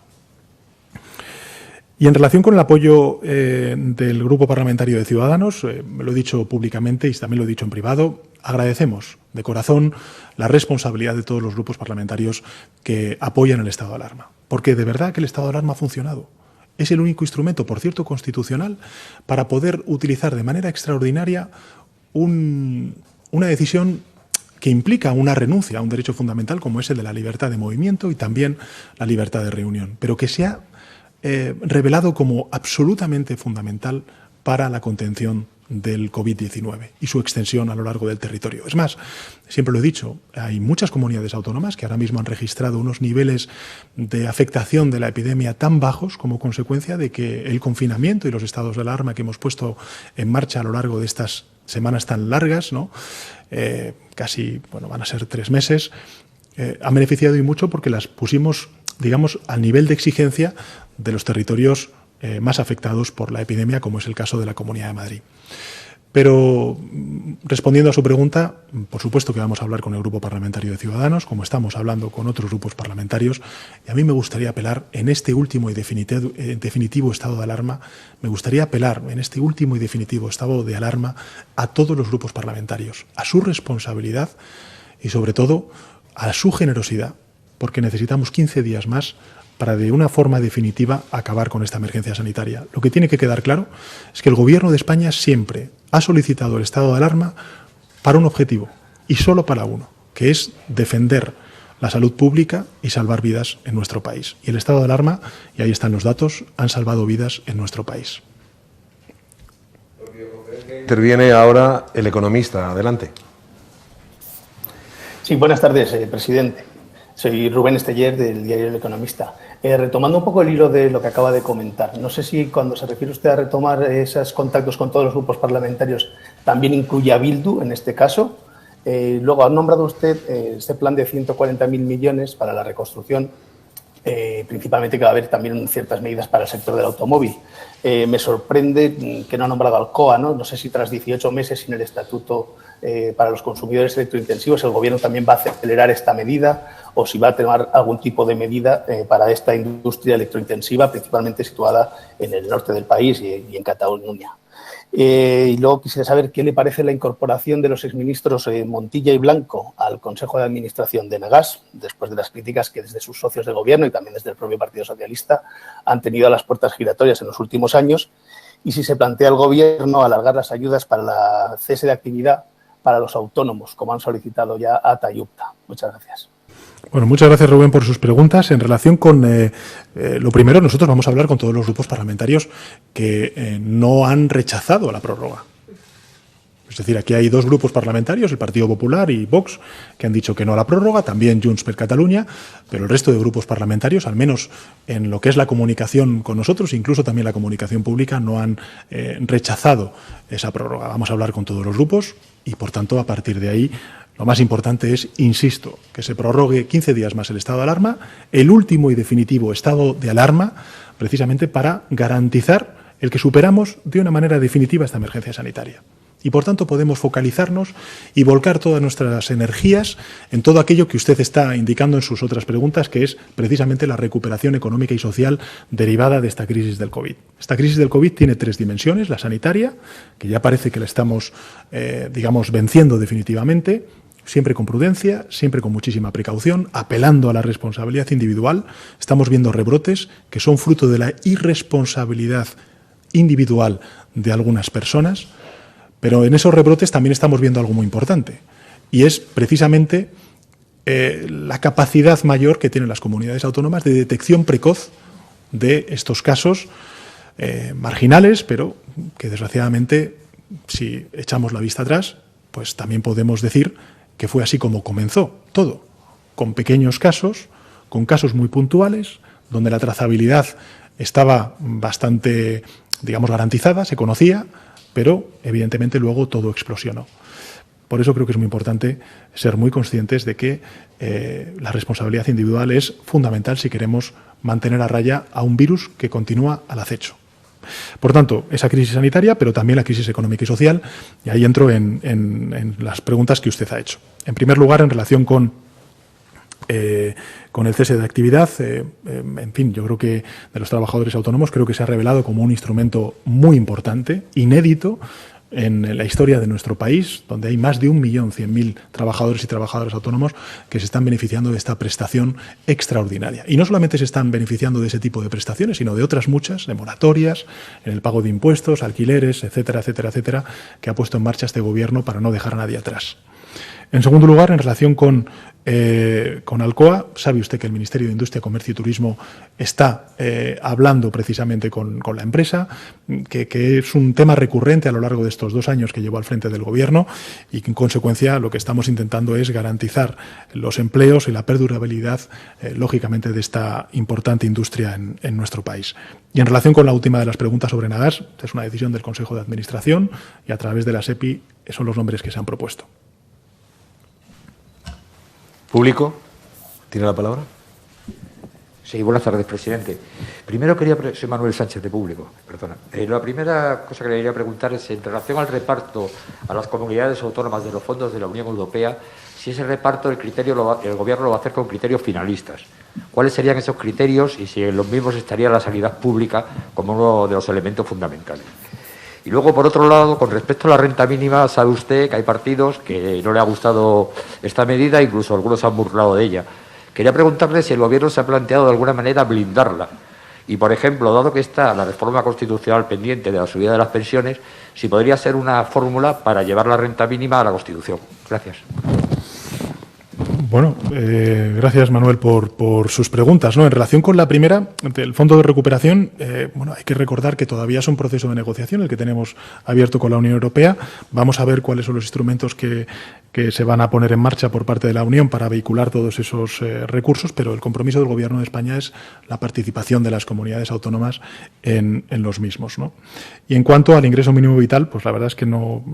Y en relación con el apoyo del Grupo Parlamentario de Ciudadanos, me lo he dicho públicamente y también lo he dicho en privado, agradecemos de corazón la responsabilidad de todos los grupos parlamentarios que apoyan el estado de alarma. Porque de verdad que el estado de alarma ha funcionado. Es el único instrumento, por cierto, constitucional, para poder utilizar de manera extraordinaria una decisión que implica una renuncia a un derecho fundamental como es el de la libertad de movimiento y también la libertad de reunión, pero que se ha revelado como absolutamente fundamental para la contención del COVID-19 y su extensión a lo largo del territorio. Es más, siempre lo he dicho, hay muchas comunidades autónomas que ahora mismo han registrado unos niveles de afectación de la epidemia tan bajos como consecuencia de que el confinamiento y los estados de alarma que hemos puesto en marcha a lo largo de estas semanas tan largas, ¿no? Casi, van a ser 3 meses, han beneficiado y mucho porque las pusimos, digamos, al nivel de exigencia de los territorios más afectados por la epidemia, como es el caso de la Comunidad de Madrid. Pero, respondiendo a su pregunta, por supuesto que vamos a hablar con el Grupo Parlamentario de Ciudadanos, como estamos hablando con otros grupos parlamentarios, y a mí me gustaría apelar en este último y definitivo estado de alarma, a todos los grupos parlamentarios, a su responsabilidad y, sobre todo, a su generosidad, porque necesitamos 15 días más para de una forma definitiva acabar con esta emergencia sanitaria. Lo que tiene que quedar claro es que el Gobierno de España siempre ha solicitado el estado de alarma para un objetivo, y solo para uno, que es defender la salud pública y salvar vidas en nuestro país. Y el estado de alarma, y ahí están los datos, han salvado vidas en nuestro país. Interviene ahora el economista. Adelante. Sí, buenas tardes, presidente. Soy Rubén Esteller, del diario El Economista. Retomando un poco el hilo de lo que acaba de comentar, no sé si cuando se refiere usted a retomar esos contactos con todos los grupos parlamentarios también incluye a Bildu en este caso. Luego ha nombrado usted este plan de 140.000 millones para la reconstrucción, principalmente que va a haber también ciertas medidas para el sector del automóvil. Me sorprende que no ha nombrado al COA, ¿no? No sé si tras 18 meses sin el estatuto para los consumidores electrointensivos el Gobierno también va a acelerar esta medida o si va a tomar algún tipo de medida para esta industria electrointensiva, principalmente situada en el norte del país y en Cataluña. Y luego quisiera saber qué le parece la incorporación de los exministros Montilla y Blanco al Consejo de Administración de Enagás, después de las críticas que desde sus socios de gobierno y también desde el propio Partido Socialista han tenido a las puertas giratorias en los últimos años, y si se plantea el Gobierno alargar las ayudas para la cese de actividad para los autónomos, como han solicitado ya ATA y UPTA. Muchas gracias. Bueno, muchas gracias, Rubén, por sus preguntas. En relación con lo primero, nosotros vamos a hablar con todos los grupos parlamentarios que no han rechazado la prórroga. Es decir, aquí hay 2 grupos parlamentarios, el Partido Popular y Vox, que han dicho que no a la prórroga, también Junts per Catalunya, pero el resto de grupos parlamentarios, al menos en lo que es la comunicación con nosotros, incluso también la comunicación pública, no han rechazado esa prórroga. Vamos a hablar con todos los grupos y, por tanto, a partir de ahí, lo más importante es, insisto, que se prorrogue 15 días más el estado de alarma, el último y definitivo estado de alarma, precisamente para garantizar el que superamos de una manera definitiva esta emergencia sanitaria. Y, por tanto, podemos focalizarnos y volcar todas nuestras energías en todo aquello que usted está indicando en sus otras preguntas, que es precisamente la recuperación económica y social derivada de esta crisis del COVID. Esta crisis del COVID tiene 3 dimensiones: la sanitaria, que ya parece que la estamos, venciendo definitivamente, siempre con prudencia, siempre con muchísima precaución, apelando a la responsabilidad individual. Estamos viendo rebrotes que son fruto de la irresponsabilidad individual de algunas personas. Pero en esos rebrotes también estamos viendo algo muy importante, y es precisamente la capacidad mayor que tienen las comunidades autónomas de detección precoz de estos casos marginales, pero que desgraciadamente, si echamos la vista atrás, pues también podemos decir que fue así como comenzó todo, con pequeños casos, con casos muy puntuales, donde la trazabilidad estaba bastante, digamos, garantizada, se conocía, pero evidentemente luego todo explosionó. Por eso creo que es muy importante ser muy conscientes de que la responsabilidad individual es fundamental si queremos mantener a raya a un virus que continúa al acecho. Por tanto, esa crisis sanitaria, pero también la crisis económica y social, y ahí entro en las preguntas que usted ha hecho. En primer lugar, en relación con el cese de actividad, en fin, yo creo que de los trabajadores autónomos creo que se ha revelado como un instrumento muy importante, inédito, en la historia de nuestro país, donde hay más de 1.100.000 trabajadores y trabajadoras autónomos que se están beneficiando de esta prestación extraordinaria. Y no solamente se están beneficiando de ese tipo de prestaciones, sino de otras muchas, de moratorias, en el pago de impuestos, alquileres, etcétera, etcétera, etcétera, que ha puesto en marcha este Gobierno para no dejar a nadie atrás. En segundo lugar, en relación con Alcoa, sabe usted que el Ministerio de Industria, Comercio y Turismo está hablando precisamente con la empresa, que es un tema recurrente a lo largo de estos 2 años que llevo al frente del Gobierno y que en consecuencia lo que estamos intentando es garantizar los empleos y la perdurabilidad, lógicamente, de esta importante industria en nuestro país. Y en relación con la última de las preguntas sobre Nagas, es una decisión del Consejo de Administración y a través de la SEPI son los nombres que se han propuesto. ¿Público? ¿Tiene la palabra? Sí, buenas tardes, presidente. Primero soy Manuel Sánchez de Público, perdona. La primera cosa que le quería preguntar es en relación al reparto a las comunidades autónomas de los fondos de la Unión Europea, si ese reparto el Gobierno lo va a hacer con criterios finalistas. ¿Cuáles serían esos criterios y si en los mismos estaría la sanidad pública como uno de los elementos fundamentales? Y luego, por otro lado, con respecto a la renta mínima, sabe usted que hay partidos que no le ha gustado esta medida, incluso algunos se han burlado de ella. Quería preguntarle si el Gobierno se ha planteado de alguna manera blindarla. Y, por ejemplo, dado que está la reforma constitucional pendiente de la subida de las pensiones, si podría ser una fórmula para llevar la renta mínima a la Constitución. Gracias. Bueno, gracias, Manuel, por sus preguntas, ¿no? En relación con la primera, del Fondo de Recuperación, bueno, hay que recordar que todavía es un proceso de negociación el que tenemos abierto con la Unión Europea. Vamos a ver cuáles son los instrumentos que se van a poner en marcha por parte de la Unión para vehicular todos esos recursos, pero el compromiso del Gobierno de España es la participación de las comunidades autónomas en los mismos, ¿no? Y en cuanto al ingreso mínimo vital, pues la verdad es que no,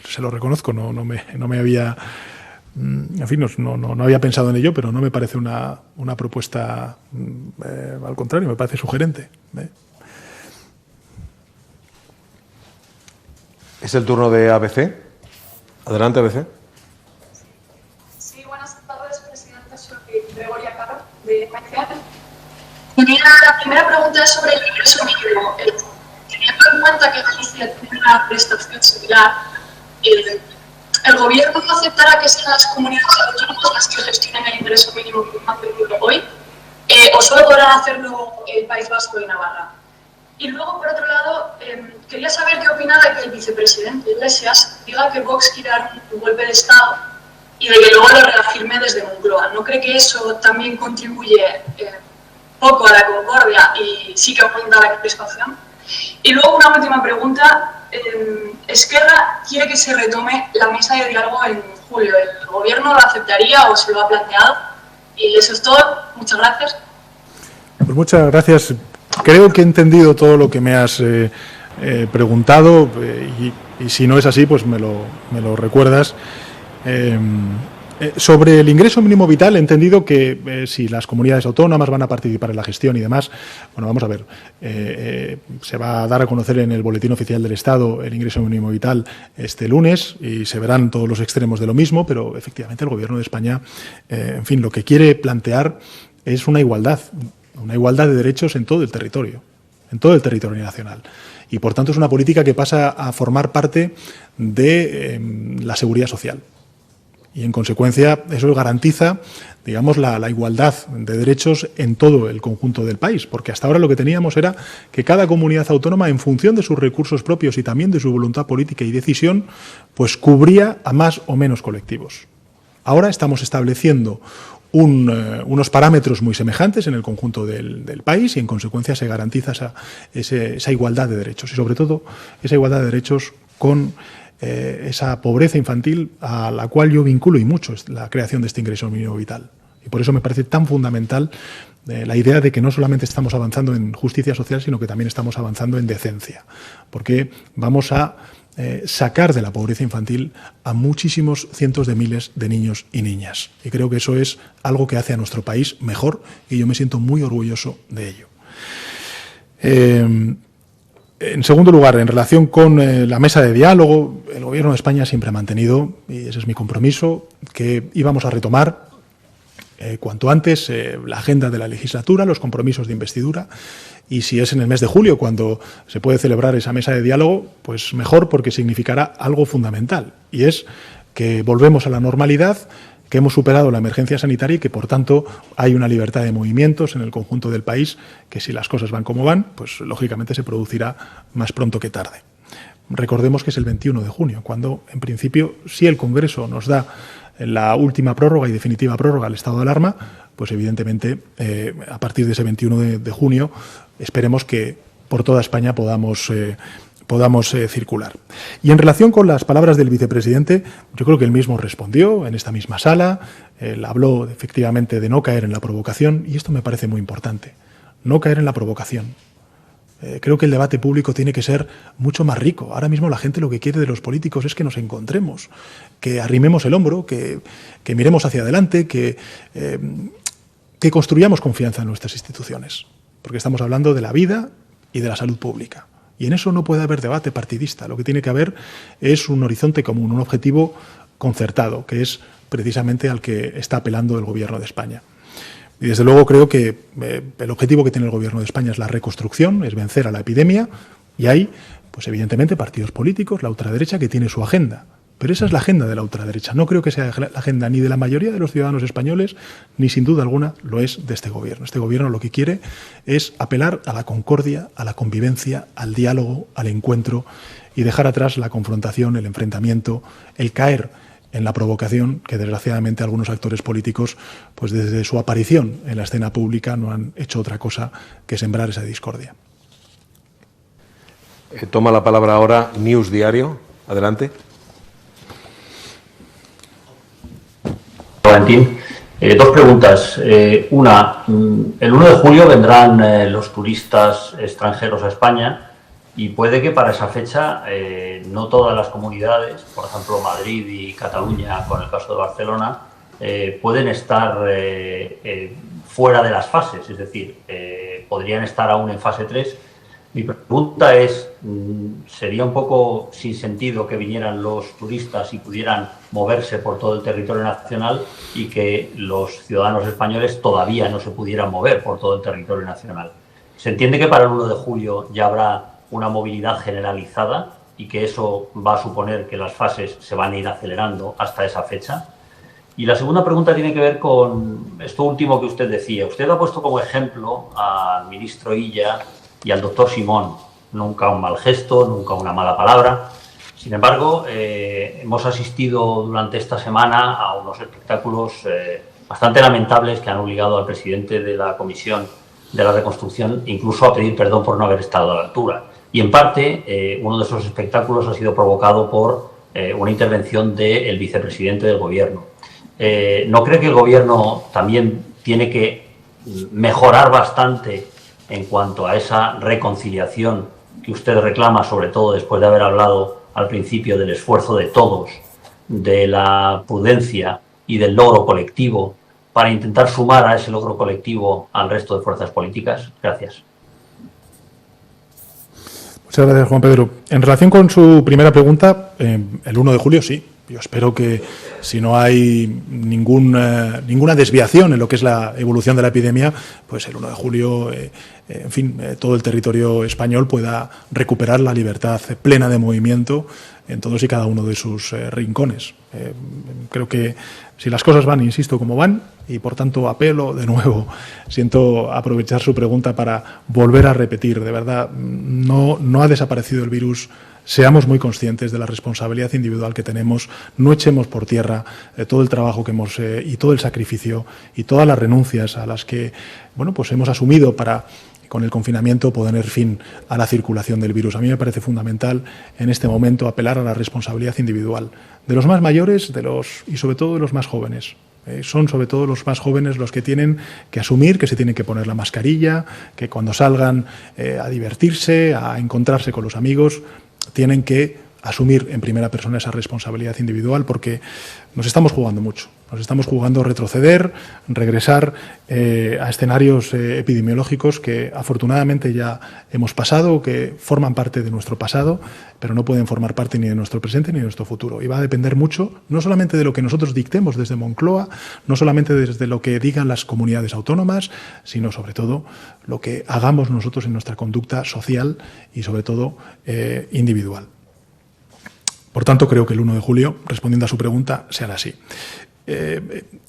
se lo reconozco, no me había... En fin, no había pensado en ello, pero no me parece una propuesta, al contrario, me parece sugerente. Es el turno de ABC. Adelante, ABC. Sí, buenas tardes, presidente. Soy Gregoria Caro, de Maicen. Y la primera pregunta es sobre el ingreso mínimo. Teniendo en cuenta que Galicia tiene una prestación similar, ¿el Gobierno no aceptará que sean las comunidades autónomas las que gestionen el ingreso mínimo que han pedido hoy? ¿O solo podrán hacerlo el País Vasco y Navarra? Y luego, por otro lado, quería saber qué opina de que el vicepresidente Iglesias diga que Vox quiere dar un golpe de Estado y de que luego lo reafirme desde Moncloa. ¿No cree que eso también contribuye poco a la concordia y sí que aumenta la crispación? Y luego una última pregunta. Esquerra quiere que se retome la mesa de diálogo en julio. ¿El Gobierno lo aceptaría o se lo ha planteado? Y eso es todo. Muchas gracias. Pues muchas gracias. Creo que he entendido todo lo que me has preguntado y si no es así, pues me lo recuerdas. Sobre el ingreso mínimo vital, he entendido que si las comunidades autónomas van a participar en la gestión y demás, bueno, vamos a ver, se va a dar a conocer en el Boletín Oficial del Estado el ingreso mínimo vital este lunes y se verán todos los extremos de lo mismo, pero efectivamente el Gobierno de España, en fin, lo que quiere plantear es una igualdad de derechos en todo el territorio nacional. Y por tanto es una política que pasa a formar parte de la seguridad social. Y, en consecuencia, eso garantiza, digamos, la igualdad de derechos en todo el conjunto del país, porque hasta ahora lo que teníamos era que cada comunidad autónoma, en función de sus recursos propios y también de su voluntad política y decisión, pues cubría a más o menos colectivos. Ahora estamos estableciendo unos parámetros muy semejantes en el conjunto del país y, en consecuencia, se garantiza esa igualdad de derechos y, sobre todo, esa igualdad de derechos con esa pobreza infantil a la cual yo vinculo y mucho la creación de este ingreso mínimo vital. Y por eso me parece tan fundamental la idea de que no solamente estamos avanzando en justicia social, sino que también estamos avanzando en decencia, porque vamos a sacar de la pobreza infantil a muchísimos cientos de miles de niños y niñas. Y creo que eso es algo que hace a nuestro país mejor y yo me siento muy orgulloso de ello. En segundo lugar, en relación con la mesa de diálogo, el Gobierno de España siempre ha mantenido, y ese es mi compromiso, que íbamos a retomar cuanto antes la agenda de la legislatura, los compromisos de investidura, y si es en el mes de julio cuando se puede celebrar esa mesa de diálogo, pues mejor, porque significará algo fundamental, y es que volvemos a la normalidad, que hemos superado la emergencia sanitaria y que, por tanto, hay una libertad de movimientos en el conjunto del país, que si las cosas van como van, pues lógicamente se producirá más pronto que tarde. Recordemos que es el 21 de junio, cuando, en principio, si el Congreso nos da la última prórroga y definitiva prórroga al estado de alarma, pues evidentemente a partir de ese 21 de junio esperemos que por toda España podamos circular. Y en relación con las palabras del vicepresidente, yo creo que él mismo respondió en esta misma sala, él habló efectivamente de no caer en la provocación, y esto me parece muy importante, no caer en la provocación. Creo que el debate público tiene que ser mucho más rico. Ahora mismo la gente lo que quiere de los políticos es que nos encontremos, que arrimemos el hombro, que miremos hacia adelante, que construyamos confianza en nuestras instituciones, porque estamos hablando de la vida y de la salud pública. Y en eso no puede haber debate partidista. Lo que tiene que haber es un horizonte común, un objetivo concertado, que es precisamente al que está apelando el Gobierno de España. Y desde luego creo que el objetivo que tiene el Gobierno de España es la reconstrucción, es vencer a la epidemia, y hay, pues evidentemente, partidos políticos, la ultraderecha, que tiene su agenda. Pero esa es la agenda de la ultraderecha. No creo que sea la agenda ni de la mayoría de los ciudadanos españoles, ni sin duda alguna lo es de este Gobierno. Este Gobierno lo que quiere es apelar a la concordia, a la convivencia, al diálogo, al encuentro, y dejar atrás la confrontación, el enfrentamiento, el caer en la provocación que, desgraciadamente, algunos actores políticos, pues desde su aparición en la escena pública, no han hecho otra cosa que sembrar esa discordia. Toma la palabra ahora News Diario. Adelante. Valentín, dos preguntas. Una, el 1 de julio vendrán los turistas extranjeros a España y puede que para esa fecha no todas las comunidades, por ejemplo Madrid y Cataluña, con el caso de Barcelona, pueden estar fuera de las fases, es decir, podrían estar aún en fase 3. Mi pregunta es, ¿sería un poco sin sentido que vinieran los turistas y pudieran moverse por todo el territorio nacional y que los ciudadanos españoles todavía no se pudieran mover por todo el territorio nacional? ¿Se entiende que para el 1 de julio ya habrá una movilidad generalizada y que eso va a suponer que las fases se van a ir acelerando hasta esa fecha? Y la segunda pregunta tiene que ver con esto último que usted decía. Usted ha puesto como ejemplo al ministro Illa y al doctor Simón. Nunca un mal gesto, nunca una mala palabra. Sin embargo, hemos asistido durante esta semana a unos espectáculos bastante lamentables que han obligado al presidente de la Comisión de la Reconstrucción incluso a pedir perdón por no haber estado a la altura. Y en parte, uno de esos espectáculos ha sido provocado por una intervención del vicepresidente del Gobierno. ¿No cree que el Gobierno también tiene que mejorar bastante en cuanto a esa reconciliación que usted reclama, sobre todo después de haber hablado al principio del esfuerzo de todos, de la prudencia y del logro colectivo, para intentar sumar a ese logro colectivo al resto de fuerzas políticas? Gracias. Muchas gracias, Juan Pedro. En relación con su primera pregunta, el 1 de julio sí. Yo espero que, si no hay ninguna desviación en lo que es la evolución de la epidemia, pues el 1 de julio, en fin, todo el territorio español pueda recuperar la libertad plena de movimiento en todos y cada uno de sus rincones. Creo que si las cosas van, insisto, como van, y por tanto apelo de nuevo, siento aprovechar su pregunta para volver a repetir, de verdad, no ha desaparecido el virus seamos muy conscientes de la responsabilidad individual que tenemos, no echemos por tierra todo el trabajo que hemos y todo el sacrificio y todas las renuncias a las que pues hemos asumido para, con el confinamiento, poner fin a la circulación del virus. A mí me parece fundamental en este momento apelar a la responsabilidad individual de los más mayores y sobre todo de los más jóvenes. Son sobre todo los más jóvenes los que tienen que asumir que se tienen que poner la mascarilla, que cuando salgan a divertirse, a encontrarse con los amigos, tienen que asumir en primera persona esa responsabilidad individual, porque nos estamos jugando mucho. Nos estamos jugando retroceder, regresar a escenarios epidemiológicos que afortunadamente ya hemos pasado, que forman parte de nuestro pasado, pero no pueden formar parte ni de nuestro presente ni de nuestro futuro. Y va a depender mucho, no solamente de lo que nosotros dictemos desde Moncloa, no solamente desde lo que digan las comunidades autónomas, sino sobre todo lo que hagamos nosotros en nuestra conducta social y sobre todo individual. Por tanto, creo que el 1 de julio, respondiendo a su pregunta, se hará así.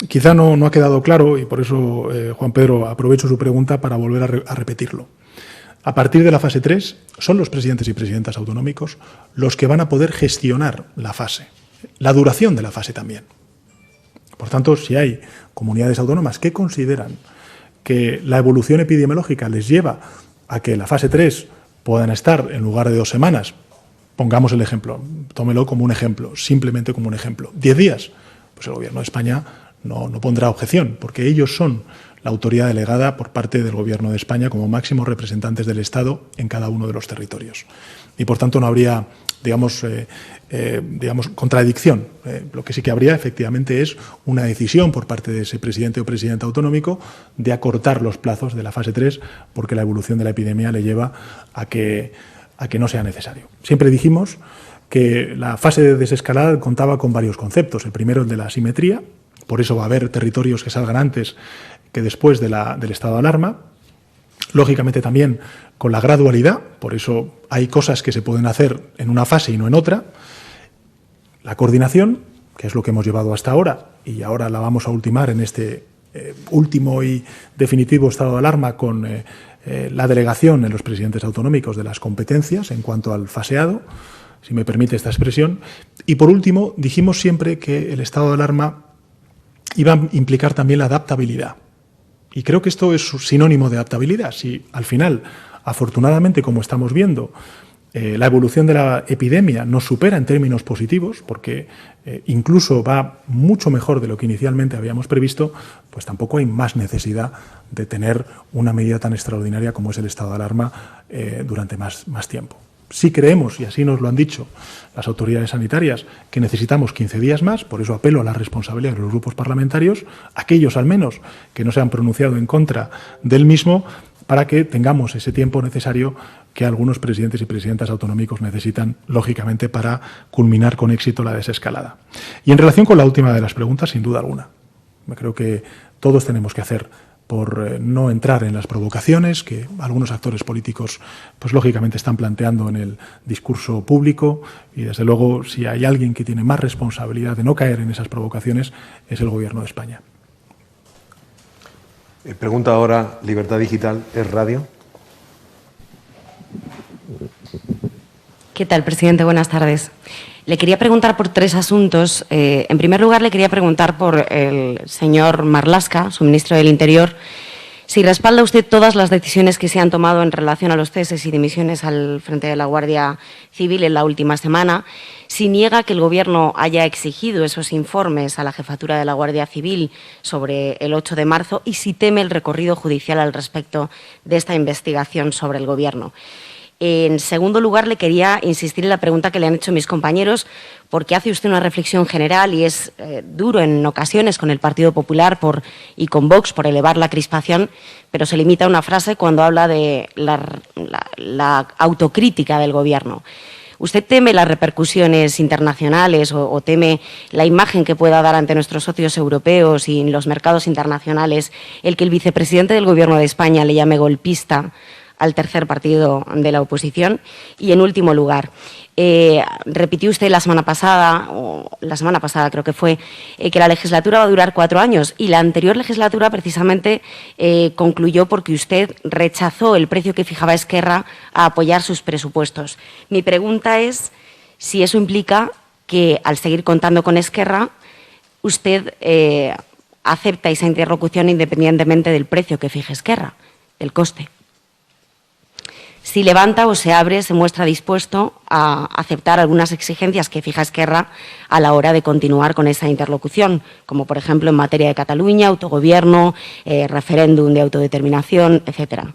Quizá no ha quedado claro y por eso, Juan Pedro, aprovecho su pregunta para volver a repetirlo. A partir de la fase 3, son los presidentes y presidentas autonómicos los que van a poder gestionar la fase, la duración de la fase también. Por tanto, si hay comunidades autónomas que consideran que la evolución epidemiológica les lleva a que la fase 3 puedan estar en lugar de 2 semanas, pongamos el ejemplo, tómelo como un ejemplo, simplemente como un ejemplo, 10 días, pues el Gobierno de España no pondrá objeción, porque ellos son la autoridad delegada por parte del Gobierno de España como máximos representantes del Estado en cada uno de los territorios. Y por tanto no habría, digamos, contradicción. Lo que sí que habría efectivamente es una decisión por parte de ese presidente o presidenta autonómico de acortar los plazos de la fase 3 porque la evolución de la epidemia le lleva a que no sea necesario. Siempre dijimos que la fase de desescalada contaba con varios conceptos. El primero, el de la asimetría, por eso va a haber territorios que salgan antes que después del estado de alarma. Lógicamente también con la gradualidad, por eso hay cosas que se pueden hacer en una fase y no en otra. La coordinación, que es lo que hemos llevado hasta ahora, y ahora la vamos a ultimar en este último y definitivo estado de alarma con la delegación en los presidentes autonómicos de las competencias en cuanto al faseado, si me permite esta expresión. Y por último, dijimos siempre que el estado de alarma iba a implicar también la adaptabilidad. Y creo que esto es sinónimo de adaptabilidad. Si al final, afortunadamente, como estamos viendo, la evolución de la epidemia nos supera en términos positivos, porque incluso va mucho mejor de lo que inicialmente habíamos previsto, pues tampoco hay más necesidad de tener una medida tan extraordinaria como es el estado de alarma durante más tiempo. Sí creemos, y así nos lo han dicho las autoridades sanitarias, que necesitamos 15 días más, por eso apelo a la responsabilidad de los grupos parlamentarios, aquellos al menos que no se han pronunciado en contra del mismo, para que tengamos ese tiempo necesario que algunos presidentes y presidentas autonómicos necesitan, lógicamente, para culminar con éxito la desescalada. Y en relación con la última de las preguntas, sin duda alguna, creo que todos tenemos que hacer por no entrar en las provocaciones que algunos actores políticos, pues lógicamente están planteando en el discurso público, y desde luego si hay alguien que tiene más responsabilidad de no caer en esas provocaciones es el Gobierno de España. Pregunta ahora, Libertad Digital, ¿es radio? ¿Qué tal, presidente? Buenas tardes. Le quería preguntar por 3 asuntos. En primer lugar, le quería preguntar por el señor Marlaska, su ministro del Interior, si respalda usted todas las decisiones que se han tomado en relación a los ceses y dimisiones al frente de la Guardia Civil en la última semana, si niega que el Gobierno haya exigido esos informes a la jefatura de la Guardia Civil sobre el 8 de marzo y si teme el recorrido judicial al respecto de esta investigación sobre el Gobierno. En segundo lugar, le quería insistir en la pregunta que le han hecho mis compañeros, porque hace usted una reflexión general y es duro en ocasiones con el Partido Popular y con Vox por elevar la crispación, pero se limita a una frase cuando habla de la autocrítica del Gobierno. ¿Usted teme las repercusiones internacionales o teme la imagen que pueda dar ante nuestros socios europeos y en los mercados internacionales el que el vicepresidente del Gobierno de España le llame golpista al tercer partido de la oposición. Y, en último lugar, repitió usted la semana pasada creo que fue, que la legislatura va a durar 4 años, y la anterior legislatura precisamente concluyó porque usted rechazó el precio que fijaba Esquerra a apoyar sus presupuestos. Mi pregunta es si eso implica que, al seguir contando con Esquerra, usted acepta esa interlocución independientemente del precio que fije Esquerra, del coste. Si levanta o se abre, se muestra dispuesto a aceptar algunas exigencias que fija Esquerra a la hora de continuar con esa interlocución, como por ejemplo en materia de Cataluña, autogobierno, referéndum de autodeterminación, etcétera.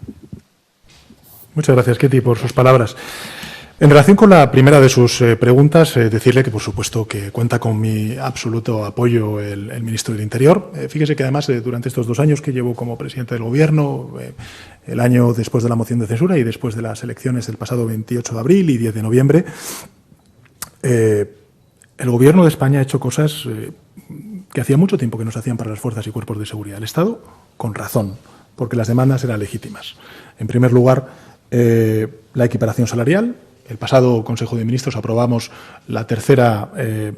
Muchas gracias, Ketty, por sus palabras. En relación con la primera de sus preguntas, decirle que, por supuesto, que cuenta con mi absoluto apoyo el ministro del Interior. Fíjese que, además, durante estos 2 años que llevo como presidente del Gobierno, el año después de la moción de censura y después de las elecciones del pasado 28 de abril y 10 de noviembre, el Gobierno de España ha hecho cosas que hacía mucho tiempo que no se hacían para las fuerzas y cuerpos de seguridad del Estado, con razón, porque las demandas eran legítimas. En primer lugar, la equiparación salarial. El pasado Consejo de Ministros aprobamos la tercera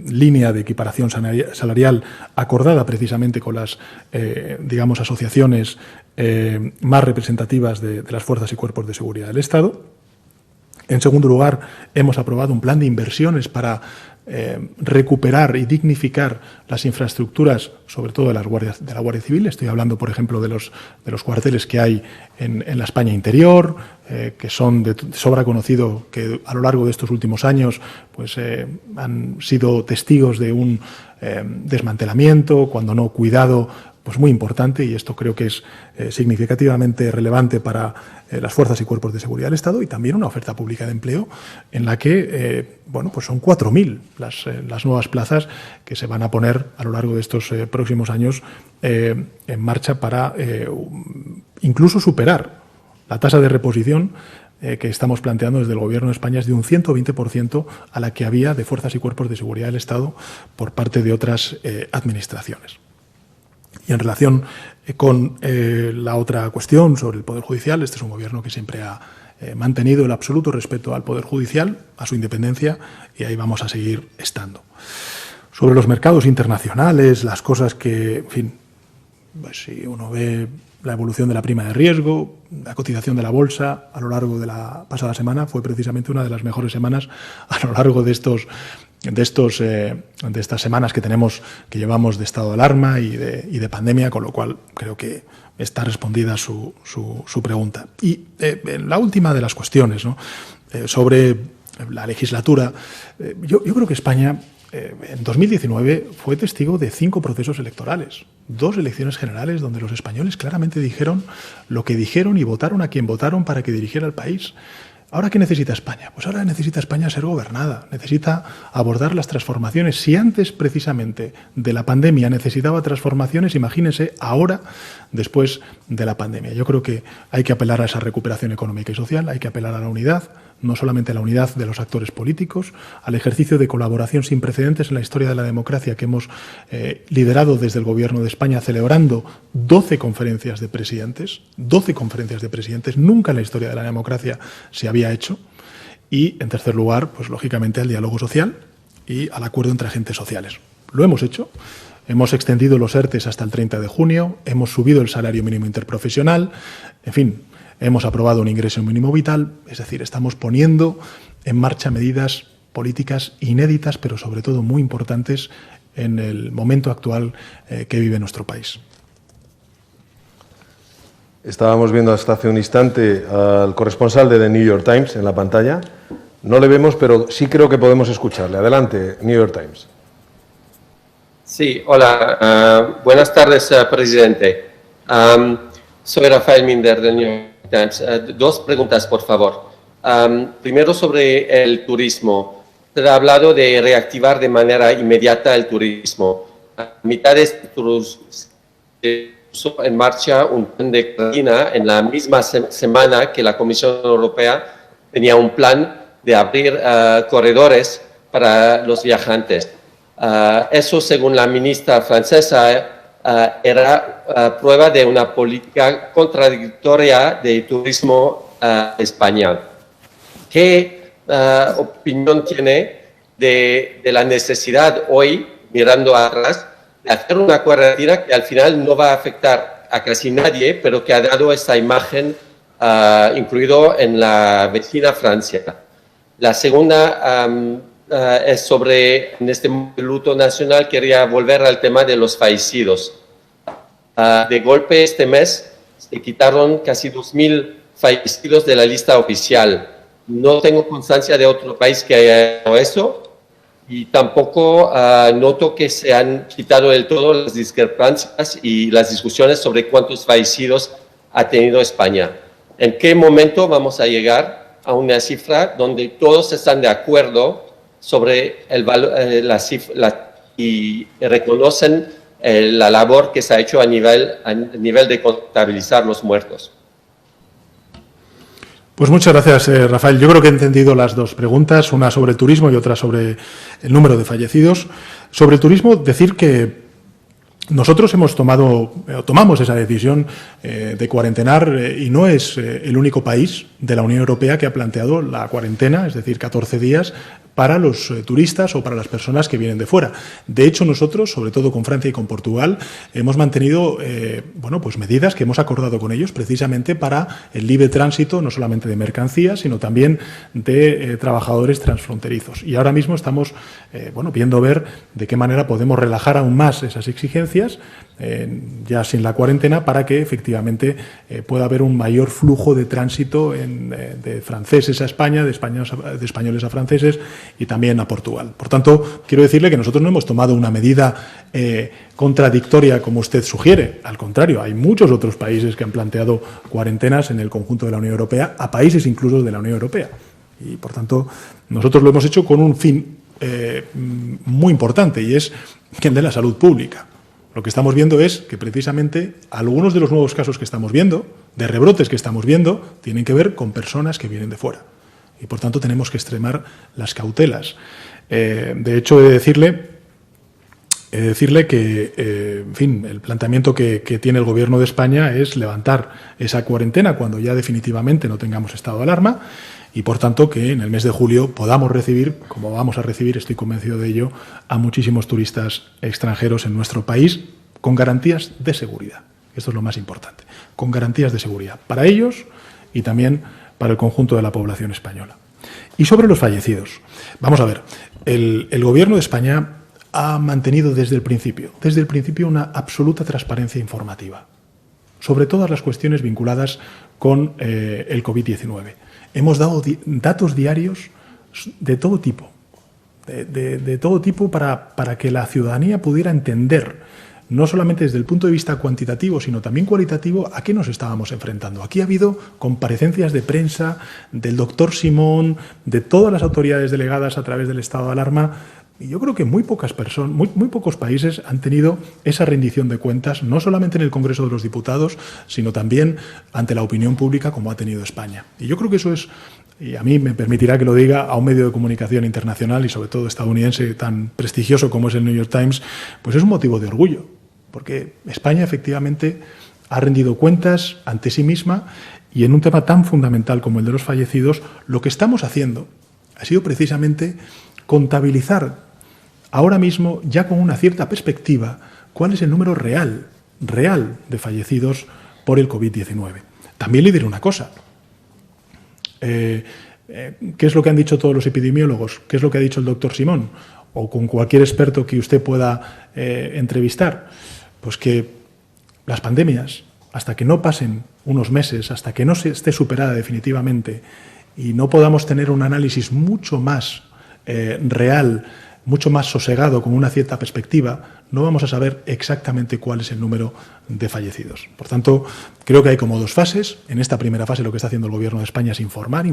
línea de equiparación salarial acordada precisamente con las, asociaciones más representativas de las fuerzas y cuerpos de seguridad del Estado. En segundo lugar, hemos aprobado un plan de inversiones para recuperar y dignificar las infraestructuras, sobre todo de la Guardia Civil. Estoy hablando, por ejemplo, de los cuarteles que hay en la España interior, que son de sobra conocido que a lo largo de estos últimos años pues, han sido testigos de un desmantelamiento, cuando no cuidado, pues muy importante, y esto creo que es significativamente relevante para las fuerzas y cuerpos de seguridad del Estado, y también una oferta pública de empleo en la que pues son 4.000 las nuevas plazas que se van a poner a lo largo de estos próximos años en marcha para incluso superar la tasa de reposición que estamos planteando desde el Gobierno de España, es de un 120% a la que había de fuerzas y cuerpos de seguridad del Estado por parte de otras administraciones. Y en relación con la otra cuestión sobre el Poder Judicial, este es un Gobierno que siempre ha mantenido el absoluto respeto al Poder Judicial, a su independencia, y ahí vamos a seguir estando. Sobre los mercados internacionales, las cosas que, en fin, pues si uno ve la evolución de la prima de riesgo, la cotización de la bolsa a lo largo de la pasada semana fue precisamente una de las mejores semanas a lo largo de estas semanas que llevamos de estado de alarma y de pandemia, con lo cual creo que está respondida su pregunta. Y la última de las cuestiones, ¿no? Sobre la legislatura, yo creo que España en 2019 fue testigo de 5 procesos electorales, 2 elecciones generales donde los españoles claramente dijeron lo que dijeron y votaron a quien votaron para que dirigiera el país. ¿Ahora qué necesita España? Pues ahora necesita España ser gobernada, necesita abordar las transformaciones. Si antes, precisamente, de la pandemia necesitaba transformaciones, imagínense ahora, después de la pandemia. Yo creo que hay que apelar a esa recuperación económica y social, hay que apelar a la unidad, no solamente a la unidad de los actores políticos, al ejercicio de colaboración sin precedentes en la historia de la democracia que hemos liderado desde el Gobierno de España, celebrando 12 conferencias de presidentes, nunca en la historia de la democracia se había hecho. Y, en tercer lugar, pues lógicamente al diálogo social y al acuerdo entre agentes sociales. Lo hemos hecho. Hemos extendido los ERTEs hasta el 30 de junio, hemos subido el salario mínimo interprofesional, en fin, hemos aprobado un ingreso mínimo vital, es decir, estamos poniendo en marcha medidas políticas inéditas, pero sobre todo muy importantes en el momento actual que vive nuestro país. Estábamos viendo hasta hace un instante al corresponsal de The New York Times en la pantalla. No le vemos, pero sí creo que podemos escucharle. Adelante, New York Times. Sí, hola. Buenas tardes, presidente. Soy Rafael Minder de New York Times. 2 preguntas, por favor. Primero, sobre el turismo. Se ha hablado de reactivar de manera inmediata el turismo. A mitad de este puso en marcha un plan de China en la misma semana que la Comisión Europea tenía un plan de abrir corredores para los viajantes. Eso, según la ministra francesa, era prueba de una política contradictoria de turismo España. ¿Qué opinión tiene de la necesidad hoy, mirando atrás, de hacer una cuarentena que al final no va a afectar a casi nadie, pero que ha dado esa imagen, incluido en la vecina Francia? La segunda es sobre, en este luto nacional, quería volver al tema de los fallecidos. De golpe este mes se quitaron casi 2.000 fallecidos de la lista oficial. No tengo constancia de otro país que haya hecho eso y tampoco noto que se han quitado del todo las discrepancias y las discusiones sobre cuántos fallecidos ha tenido España. ¿En qué momento vamos a llegar a una cifra donde todos están de acuerdo sobre el valor, y reconocen la labor que se ha hecho a nivel de contabilizar los muertos? Pues muchas gracias, Rafael. Yo creo que he entendido las dos preguntas, una sobre el turismo y otra sobre el número de fallecidos. Sobre el turismo, decir que nosotros tomamos esa decisión de cuarentenar y no es el único país de la Unión Europea que ha planteado la cuarentena, es decir, 14 días para los turistas o para las personas que vienen de fuera. De hecho, nosotros, sobre todo con Francia y con Portugal, hemos mantenido pues medidas que hemos acordado con ellos precisamente para el libre tránsito, no solamente de mercancías, sino también de trabajadores transfronterizos. Y ahora mismo estamos viendo ver de qué manera podemos relajar aún más esas exigencias, ya sin la cuarentena, para que efectivamente pueda haber un mayor flujo de tránsito de franceses a España, de españoles a franceses y también a Portugal. Por tanto, quiero decirle que nosotros no hemos tomado una medida contradictoria como usted sugiere. Al contrario, hay muchos otros países que han planteado cuarentenas en el conjunto de la Unión Europea, a países incluso de la Unión Europea. Y, por tanto, nosotros lo hemos hecho con un fin muy importante, y es el de la salud pública. Lo que estamos viendo es que precisamente algunos de los nuevos casos que estamos viendo, de rebrotes que estamos viendo, tienen que ver con personas que vienen de fuera. Y, por tanto, tenemos que extremar las cautelas. De hecho, he de decirle que, el planteamiento que tiene el Gobierno de España es levantar esa cuarentena cuando ya definitivamente no tengamos estado de alarma y, por tanto, que en el mes de julio podamos recibir, como vamos a recibir, estoy convencido de ello, a muchísimos turistas extranjeros en nuestro país con garantías de seguridad. Esto es lo más importante, con garantías de seguridad para ellos y también para el conjunto de la población española. Y sobre los fallecidos, vamos a ver, el Gobierno de España ha mantenido desde el principio una absoluta transparencia informativa sobre todas las cuestiones vinculadas con el COVID-19. Hemos dado datos diarios de todo tipo, de todo tipo para que la ciudadanía pudiera entender, no solamente desde el punto de vista cuantitativo, sino también cualitativo, a qué nos estábamos enfrentando. Aquí ha habido comparecencias de prensa del doctor Simón, de todas las autoridades delegadas a través del estado de alarma, y yo creo que muy pocos países han tenido esa rendición de cuentas, no solamente en el Congreso de los Diputados, sino también ante la opinión pública como ha tenido España. Y yo creo que eso es, y a mí me permitirá que lo diga, a un medio de comunicación internacional y sobre todo estadounidense tan prestigioso como es el New York Times, pues es un motivo de orgullo, porque España efectivamente ha rendido cuentas ante sí misma, y en un tema tan fundamental como el de los fallecidos, lo que estamos haciendo ha sido precisamente contabilizar ahora mismo, ya con una cierta perspectiva, cuál es el número real de fallecidos por el COVID-19. También le diré una cosa. ¿Qué es lo que han dicho todos los epidemiólogos? ¿Qué es lo que ha dicho el doctor Simón? O con cualquier experto que usted pueda entrevistar. Pues que las pandemias, hasta que no pasen unos meses, hasta que no esté superada definitivamente y no podamos tener un análisis mucho más real, mucho más sosegado, con una cierta perspectiva, no vamos a saber exactamente cuál es el número de fallecidos. Por tanto, creo que hay como dos fases. En esta primera fase lo que está haciendo el Gobierno de España es informar,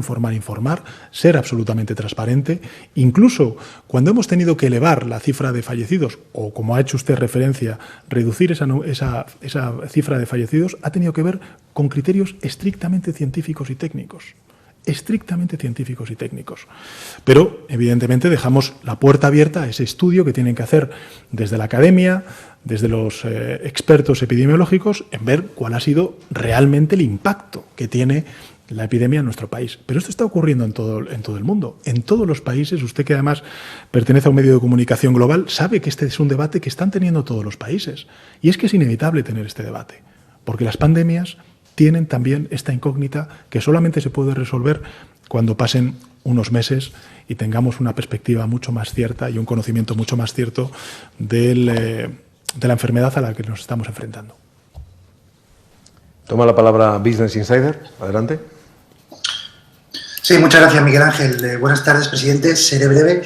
ser absolutamente transparente. Incluso cuando hemos tenido que elevar la cifra de fallecidos, o como ha hecho usted referencia, reducir esa cifra de fallecidos, ha tenido que ver con criterios estrictamente científicos y técnicos. Pero, evidentemente, dejamos la puerta abierta a ese estudio que tienen que hacer desde la academia, desde los expertos epidemiológicos, en ver cuál ha sido realmente el impacto que tiene la epidemia en nuestro país. Pero esto está ocurriendo en todo el mundo. En todos los países, usted que además pertenece a un medio de comunicación global, sabe que este es un debate que están teniendo todos los países. Y es que es inevitable tener este debate, porque las pandemias tienen también esta incógnita que solamente se puede resolver cuando pasen unos meses y tengamos una perspectiva mucho más cierta y un conocimiento mucho más cierto de la enfermedad a la que nos estamos enfrentando. Toma la palabra Business Insider. Adelante. Sí, muchas gracias, Miguel Ángel. Buenas tardes, presidente. Seré breve.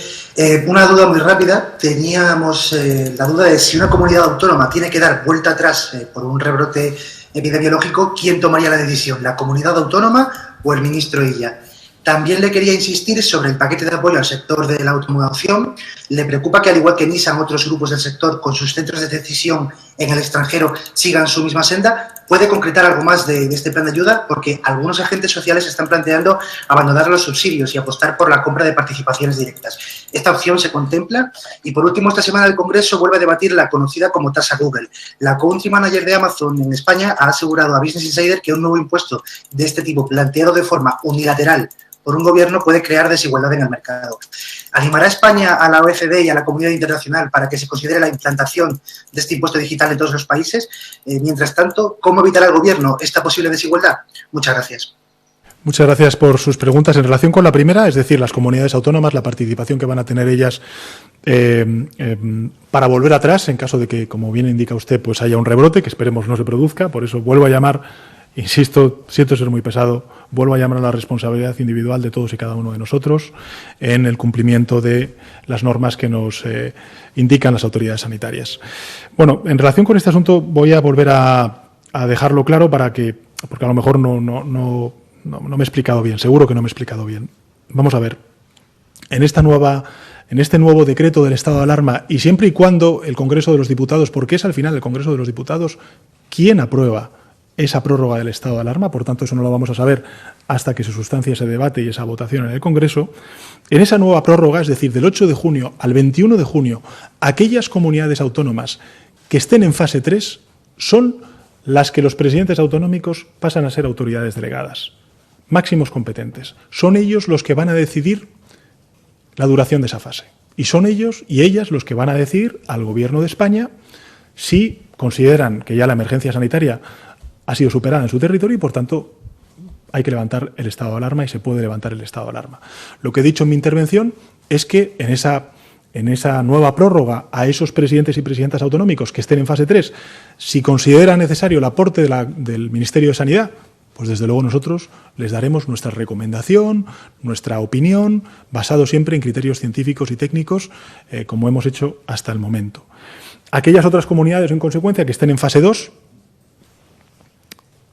Una duda muy rápida. Teníamos la duda de si una comunidad autónoma tiene que dar vuelta atrás por un rebrote epidemiológico, ¿quién tomaría la decisión? ¿La comunidad autónoma o el ministro Illa? También le quería insistir sobre el paquete de apoyo al sector de la automoción. ¿Le preocupa que, al igual que Nissan, otros grupos del sector con sus centros de decisión en el extranjero sigan su misma senda? ¿Puede concretar algo más de este plan de ayuda? Porque algunos agentes sociales están planteando abandonar los subsidios y apostar por la compra de participaciones directas. ¿Esta opción se contempla? Y por último, esta semana el Congreso vuelve a debatir la conocida como tasa Google. La country manager de Amazon en España ha asegurado a Business Insider que un nuevo impuesto de este tipo, planteado de forma unilateral por un gobierno, puede crear desigualdad en el mercado. ¿Animará España a la OECD y a la comunidad internacional para que se considere la implantación de este impuesto digital en todos los países? Mientras tanto, ¿cómo evitará el gobierno esta posible desigualdad? Muchas gracias. Muchas gracias por sus preguntas. En relación con la primera, es decir, las comunidades autónomas, la participación que van a tener ellas para volver atrás en caso de que, como bien indica usted, pues haya un rebrote, que esperemos no se produzca. Por eso vuelvo a llamar, insisto, siento ser muy pesado, vuelvo a llamar a la responsabilidad individual de todos y cada uno de nosotros en el cumplimiento de las normas que nos indican las autoridades sanitarias. Bueno, en relación con este asunto voy a volver a dejarlo claro porque a lo mejor no me he explicado bien, seguro que no me he explicado bien. Vamos a ver, en este nuevo decreto del estado de alarma, y siempre y cuando el Congreso de los Diputados, porque es al final el Congreso de los Diputados quien aprueba esa prórroga del estado de alarma, por tanto eso no lo vamos a saber hasta que se sustancie ese debate y esa votación en el Congreso. En esa nueva prórroga, es decir, del 8 de junio al 21 de junio, aquellas comunidades autónomas que estén en fase 3 son las que los presidentes autonómicos pasan a ser autoridades delegadas, máximos competentes. Son ellos los que van a decidir la duración de esa fase. Y son ellos y ellas los que van a decir al Gobierno de España si consideran que ya la emergencia sanitaria ha sido superada en su territorio y, por tanto, hay que levantar el estado de alarma y se puede levantar el estado de alarma. Lo que he dicho en mi intervención es que en esa nueva prórroga a esos presidentes y presidentas autonómicos que estén en fase 3, si considera necesario el aporte del Ministerio de Sanidad, pues desde luego nosotros les daremos nuestra recomendación, nuestra opinión, basado siempre en criterios científicos y técnicos, como hemos hecho hasta el momento. Aquellas otras comunidades, en consecuencia, que estén en fase 2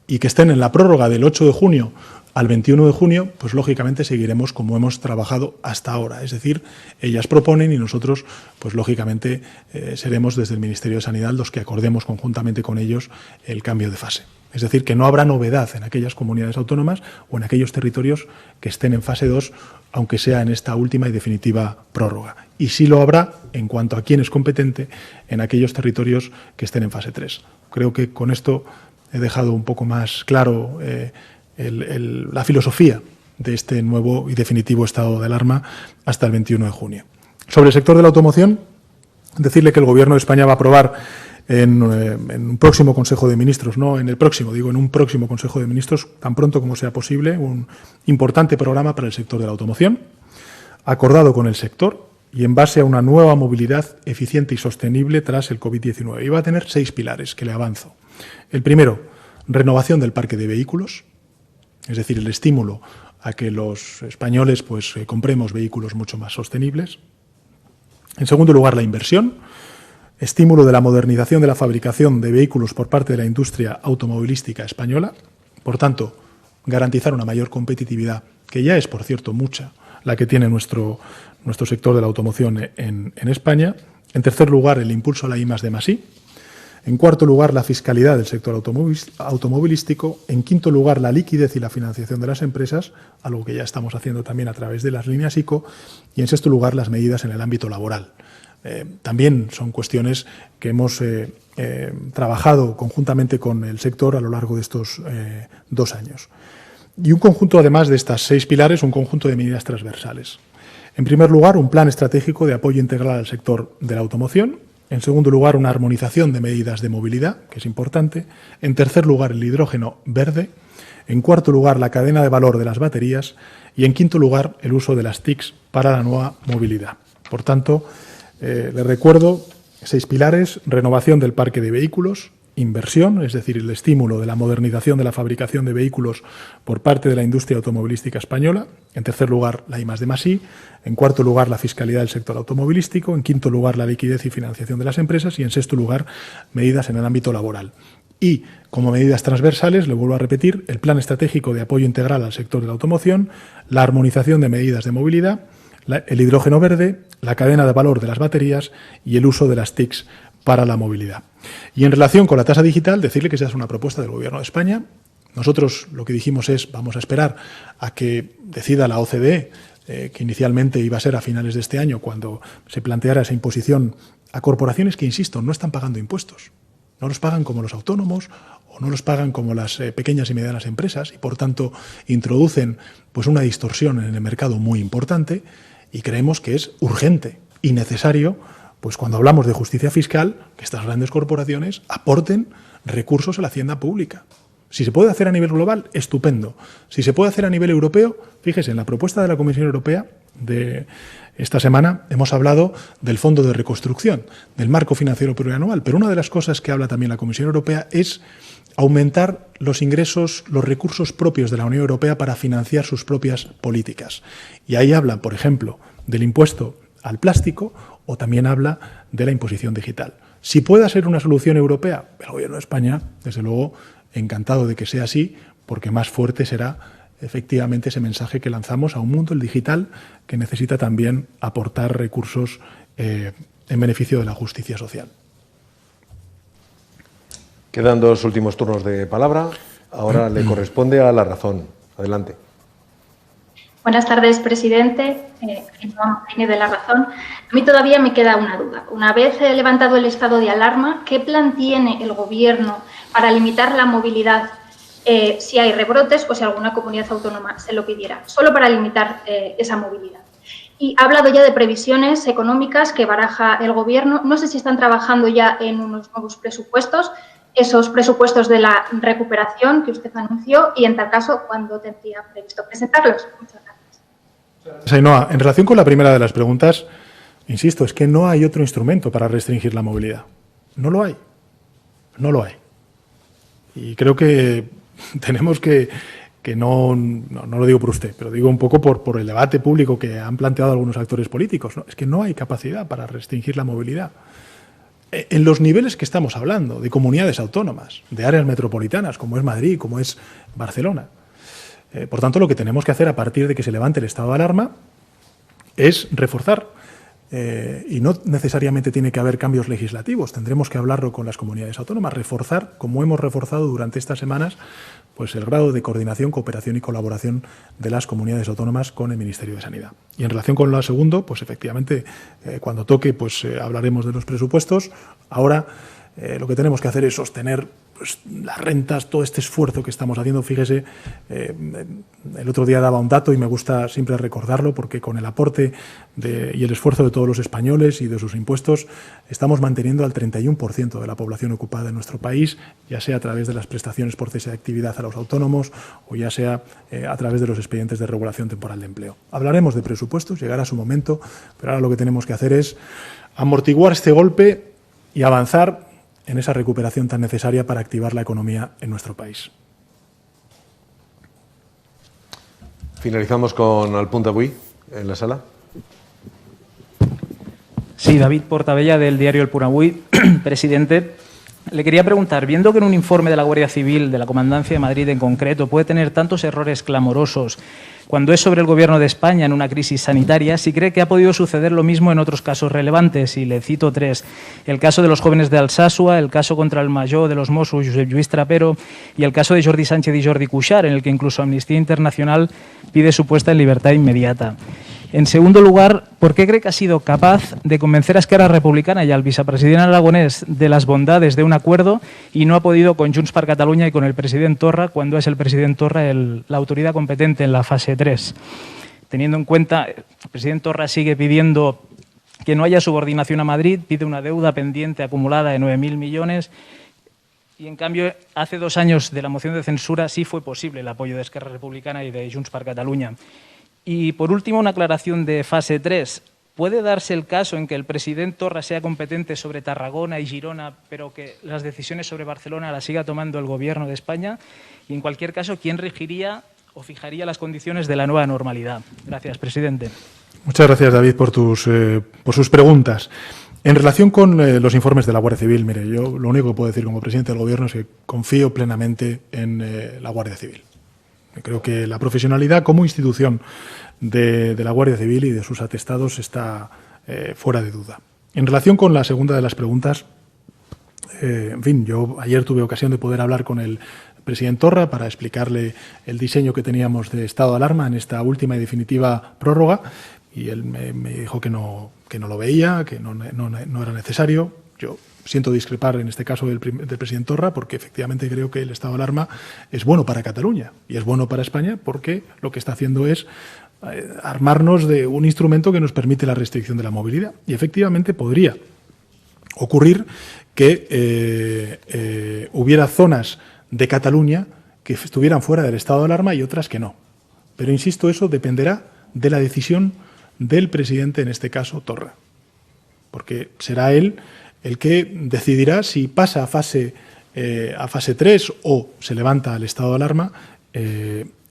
y que estén en la prórroga del 8 de junio al 21 de junio, pues lógicamente seguiremos como hemos trabajado hasta ahora. Es decir, ellas proponen y nosotros, pues lógicamente, seremos desde el Ministerio de Sanidad los que acordemos conjuntamente con ellos el cambio de fase. Es decir, que no habrá novedad en aquellas comunidades autónomas o en aquellos territorios que estén en fase 2, aunque sea en esta última y definitiva prórroga. Y sí lo habrá, en cuanto a quién es competente, en aquellos territorios que estén en fase 3. Creo que con esto he dejado un poco más claro la filosofía de este nuevo y definitivo estado de alarma hasta el 21 de junio. Sobre el sector de la automoción, decirle que el Gobierno de España va a aprobar en un próximo Consejo de Ministros, no en el próximo, digo en un próximo Consejo de Ministros, tan pronto como sea posible, un importante programa para el sector de la automoción, acordado con el sector y en base a una nueva movilidad eficiente y sostenible tras el COVID-19. Y va a tener 6 pilares que le avanzo. El primero, renovación del parque de vehículos, es decir, el estímulo a que los españoles compremos vehículos mucho más sostenibles. En segundo lugar, la inversión, estímulo de la modernización de la fabricación de vehículos por parte de la industria automovilística española. Por tanto, garantizar una mayor competitividad, que ya es, por cierto, mucha la que tiene nuestro sector de la automoción en España. En tercer lugar, el impulso a la I+D+I. En cuarto lugar, la fiscalidad del sector automovilístico. En quinto lugar, la liquidez y la financiación de las empresas, algo que ya estamos haciendo también a través de las líneas ICO. Y en sexto lugar, las medidas en el ámbito laboral. También son cuestiones que hemos trabajado conjuntamente con el sector a lo largo de estos 2 años. Y un conjunto, además de estas 6 pilares, un conjunto de medidas transversales. En primer lugar, un plan estratégico de apoyo integral al sector de la automoción. En segundo lugar, una armonización de medidas de movilidad, que es importante. En tercer lugar, el hidrógeno verde. En cuarto lugar, la cadena de valor de las baterías. Y en quinto lugar, el uso de las TICs para la nueva movilidad. Por tanto, les recuerdo 6 pilares: renovación del parque de vehículos, inversión, es decir, el estímulo de la modernización de la fabricación de vehículos por parte de la industria automovilística española. En tercer lugar, la I+D+I. En cuarto lugar, la fiscalidad del sector automovilístico. En quinto lugar, la liquidez y financiación de las empresas. Y en sexto lugar, medidas en el ámbito laboral. Y, como medidas transversales, le vuelvo a repetir, el plan estratégico de apoyo integral al sector de la automoción, la armonización de medidas de movilidad, el hidrógeno verde, la cadena de valor de las baterías y el uso de las TICs para la movilidad. Y en relación con la tasa digital, decirle que esa es una propuesta del Gobierno de España. Nosotros lo que dijimos es, vamos a esperar a que decida la OCDE, que inicialmente iba a ser a finales de este año, cuando se planteara esa imposición a corporaciones que, insisto, no están pagando impuestos. No los pagan como los autónomos o no los pagan como las pequeñas y medianas empresas y, por tanto, introducen pues una distorsión en el mercado muy importante, y creemos que es urgente y necesario, pues cuando hablamos de justicia fiscal, que estas grandes corporaciones aporten recursos a la hacienda pública. Si se puede hacer a nivel global, estupendo. Si se puede hacer a nivel europeo, fíjese, en la propuesta de la Comisión Europea de esta semana hemos hablado del Fondo de Reconstrucción, del marco financiero plurianual, pero una de las cosas que habla también la Comisión Europea es aumentar los ingresos, los recursos propios de la Unión Europea para financiar sus propias políticas. Y ahí habla, por ejemplo, del impuesto al plástico, o también habla de la imposición digital. Si puede ser una solución europea, el Gobierno de España, desde luego, encantado de que sea así, porque más fuerte será efectivamente ese mensaje que lanzamos a un mundo, el digital, que necesita también aportar recursos en beneficio de la justicia social. Quedan 2 últimos turnos de palabra. Ahora le corresponde a La Razón. Adelante. Buenas tardes, presidente. De La Razón. A mí todavía me queda una duda. Una vez levantado el estado de alarma, ¿qué plan tiene el Gobierno para limitar la movilidad si hay rebrotes o si alguna comunidad autónoma se lo pidiera? Solo para limitar esa movilidad. Y ha hablado ya de previsiones económicas que baraja el Gobierno. No sé si están trabajando ya en unos nuevos presupuestos, esos presupuestos de la recuperación que usted anunció, y en tal caso, ¿cuándo tendría previsto presentarlos? Muchas gracias. Ainhoa, en relación con la primera de las preguntas, insisto, es que no hay otro instrumento para restringir la movilidad. No lo hay. No lo hay. Y creo que tenemos que no lo digo por usted, pero digo un poco por el debate público que han planteado algunos actores políticos, ¿no? Es que no hay capacidad para restringir la movilidad. En los niveles que estamos hablando, de comunidades autónomas, de áreas metropolitanas, como es Madrid, como es Barcelona. Por tanto, lo que tenemos que hacer a partir de que se levante el estado de alarma es reforzar, y no necesariamente tiene que haber cambios legislativos, tendremos que hablarlo con las comunidades autónomas, reforzar, como hemos reforzado durante estas semanas, pues el grado de coordinación, cooperación y colaboración de las comunidades autónomas con el Ministerio de Sanidad. Y en relación con lo segundo, pues efectivamente, cuando toque, pues hablaremos de los presupuestos. Ahora lo que tenemos que hacer es sostener pues, las rentas, todo este esfuerzo que estamos haciendo. Fíjese, el otro día daba un dato y me gusta siempre recordarlo, porque con el aporte y el esfuerzo de todos los españoles y de sus impuestos estamos manteniendo al 31% de la población ocupada en nuestro país, ya sea a través de las prestaciones por cese de actividad a los autónomos o ya sea a través de los expedientes de regulación temporal de empleo. Hablaremos de presupuestos, llegará su momento, pero ahora lo que tenemos que hacer es amortiguar este golpe y avanzar en esa recuperación tan necesaria para activar la economía en nuestro país. Finalizamos con el punt d'avui en la sala. Sí, David Portabella, del diario El Punt Avui. Presidente, le quería preguntar, viendo que en un informe de la Guardia Civil, de la Comandancia de Madrid en concreto, puede tener tantos errores clamorosos cuando es sobre el Gobierno de España en una crisis sanitaria, si cree que ha podido suceder lo mismo en otros casos relevantes, y le cito 3. El caso de los jóvenes de Alsasua, el caso contra el major de los Mossos, Josep Lluís Trapero, y el caso de Jordi Sánchez y Jordi Cuixart, en el que incluso Amnistía Internacional pide su puesta en libertad inmediata. En segundo lugar, ¿por qué cree que ha sido capaz de convencer a Esquerra Republicana y al vicepresidente aragonés de las bondades de un acuerdo y no ha podido con Junts per Catalunya y con el presidente Torra, cuando es el presidente Torra la autoridad competente en la fase 3? Teniendo en cuenta, el presidente Torra sigue pidiendo que no haya subordinación a Madrid, pide una deuda pendiente acumulada de 9.000 millones y, en cambio, hace 2 años de la moción de censura sí fue posible el apoyo de Esquerra Republicana y de Junts per Catalunya. Y, por último, una aclaración de fase 3. ¿Puede darse el caso en que el presidente Torra sea competente sobre Tarragona y Girona, pero que las decisiones sobre Barcelona las siga tomando el Gobierno de España? Y, en cualquier caso, ¿quién regiría o fijaría las condiciones de la nueva normalidad? Gracias, presidente. Muchas gracias, David, por sus preguntas. En relación con los informes de la Guardia Civil, mire, yo lo único que puedo decir como presidente del Gobierno es que confío plenamente en la Guardia Civil. Creo que la profesionalidad como institución de la Guardia Civil y de sus atestados está fuera de duda. En relación con la segunda de las preguntas, en fin, yo ayer tuve ocasión de poder hablar con el presidente Torra para explicarle el diseño que teníamos de estado de alarma en esta última y definitiva prórroga, y él me dijo que no lo veía, que no era necesario. Yo siento discrepar en este caso del presidente Torra, porque efectivamente creo que el estado de alarma es bueno para Cataluña y es bueno para España, porque lo que está haciendo es armarnos de un instrumento que nos permite la restricción de la movilidad. Y efectivamente podría ocurrir que hubiera zonas de Cataluña que estuvieran fuera del estado de alarma y otras que no. Pero insisto, eso dependerá de la decisión del presidente, en este caso Torra, porque será él el que decidirá si pasa a fase 3 o se levanta al estado de alarma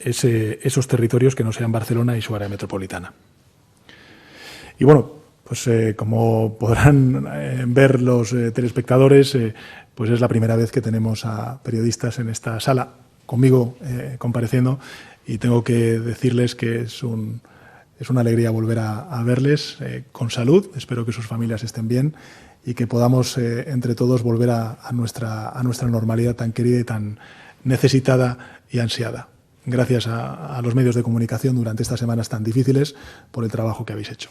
esos territorios que no sean Barcelona y su área metropolitana. Y bueno, pues como podrán ver los telespectadores, pues es la primera vez que tenemos a periodistas en esta sala, conmigo compareciendo, y tengo que decirles que es una alegría volver a verles con salud. Espero que sus familias estén bien y que podamos entre todos volver a nuestra normalidad tan querida y tan necesitada y ansiada. Gracias a los medios de comunicación durante estas semanas tan difíciles por el trabajo que habéis hecho.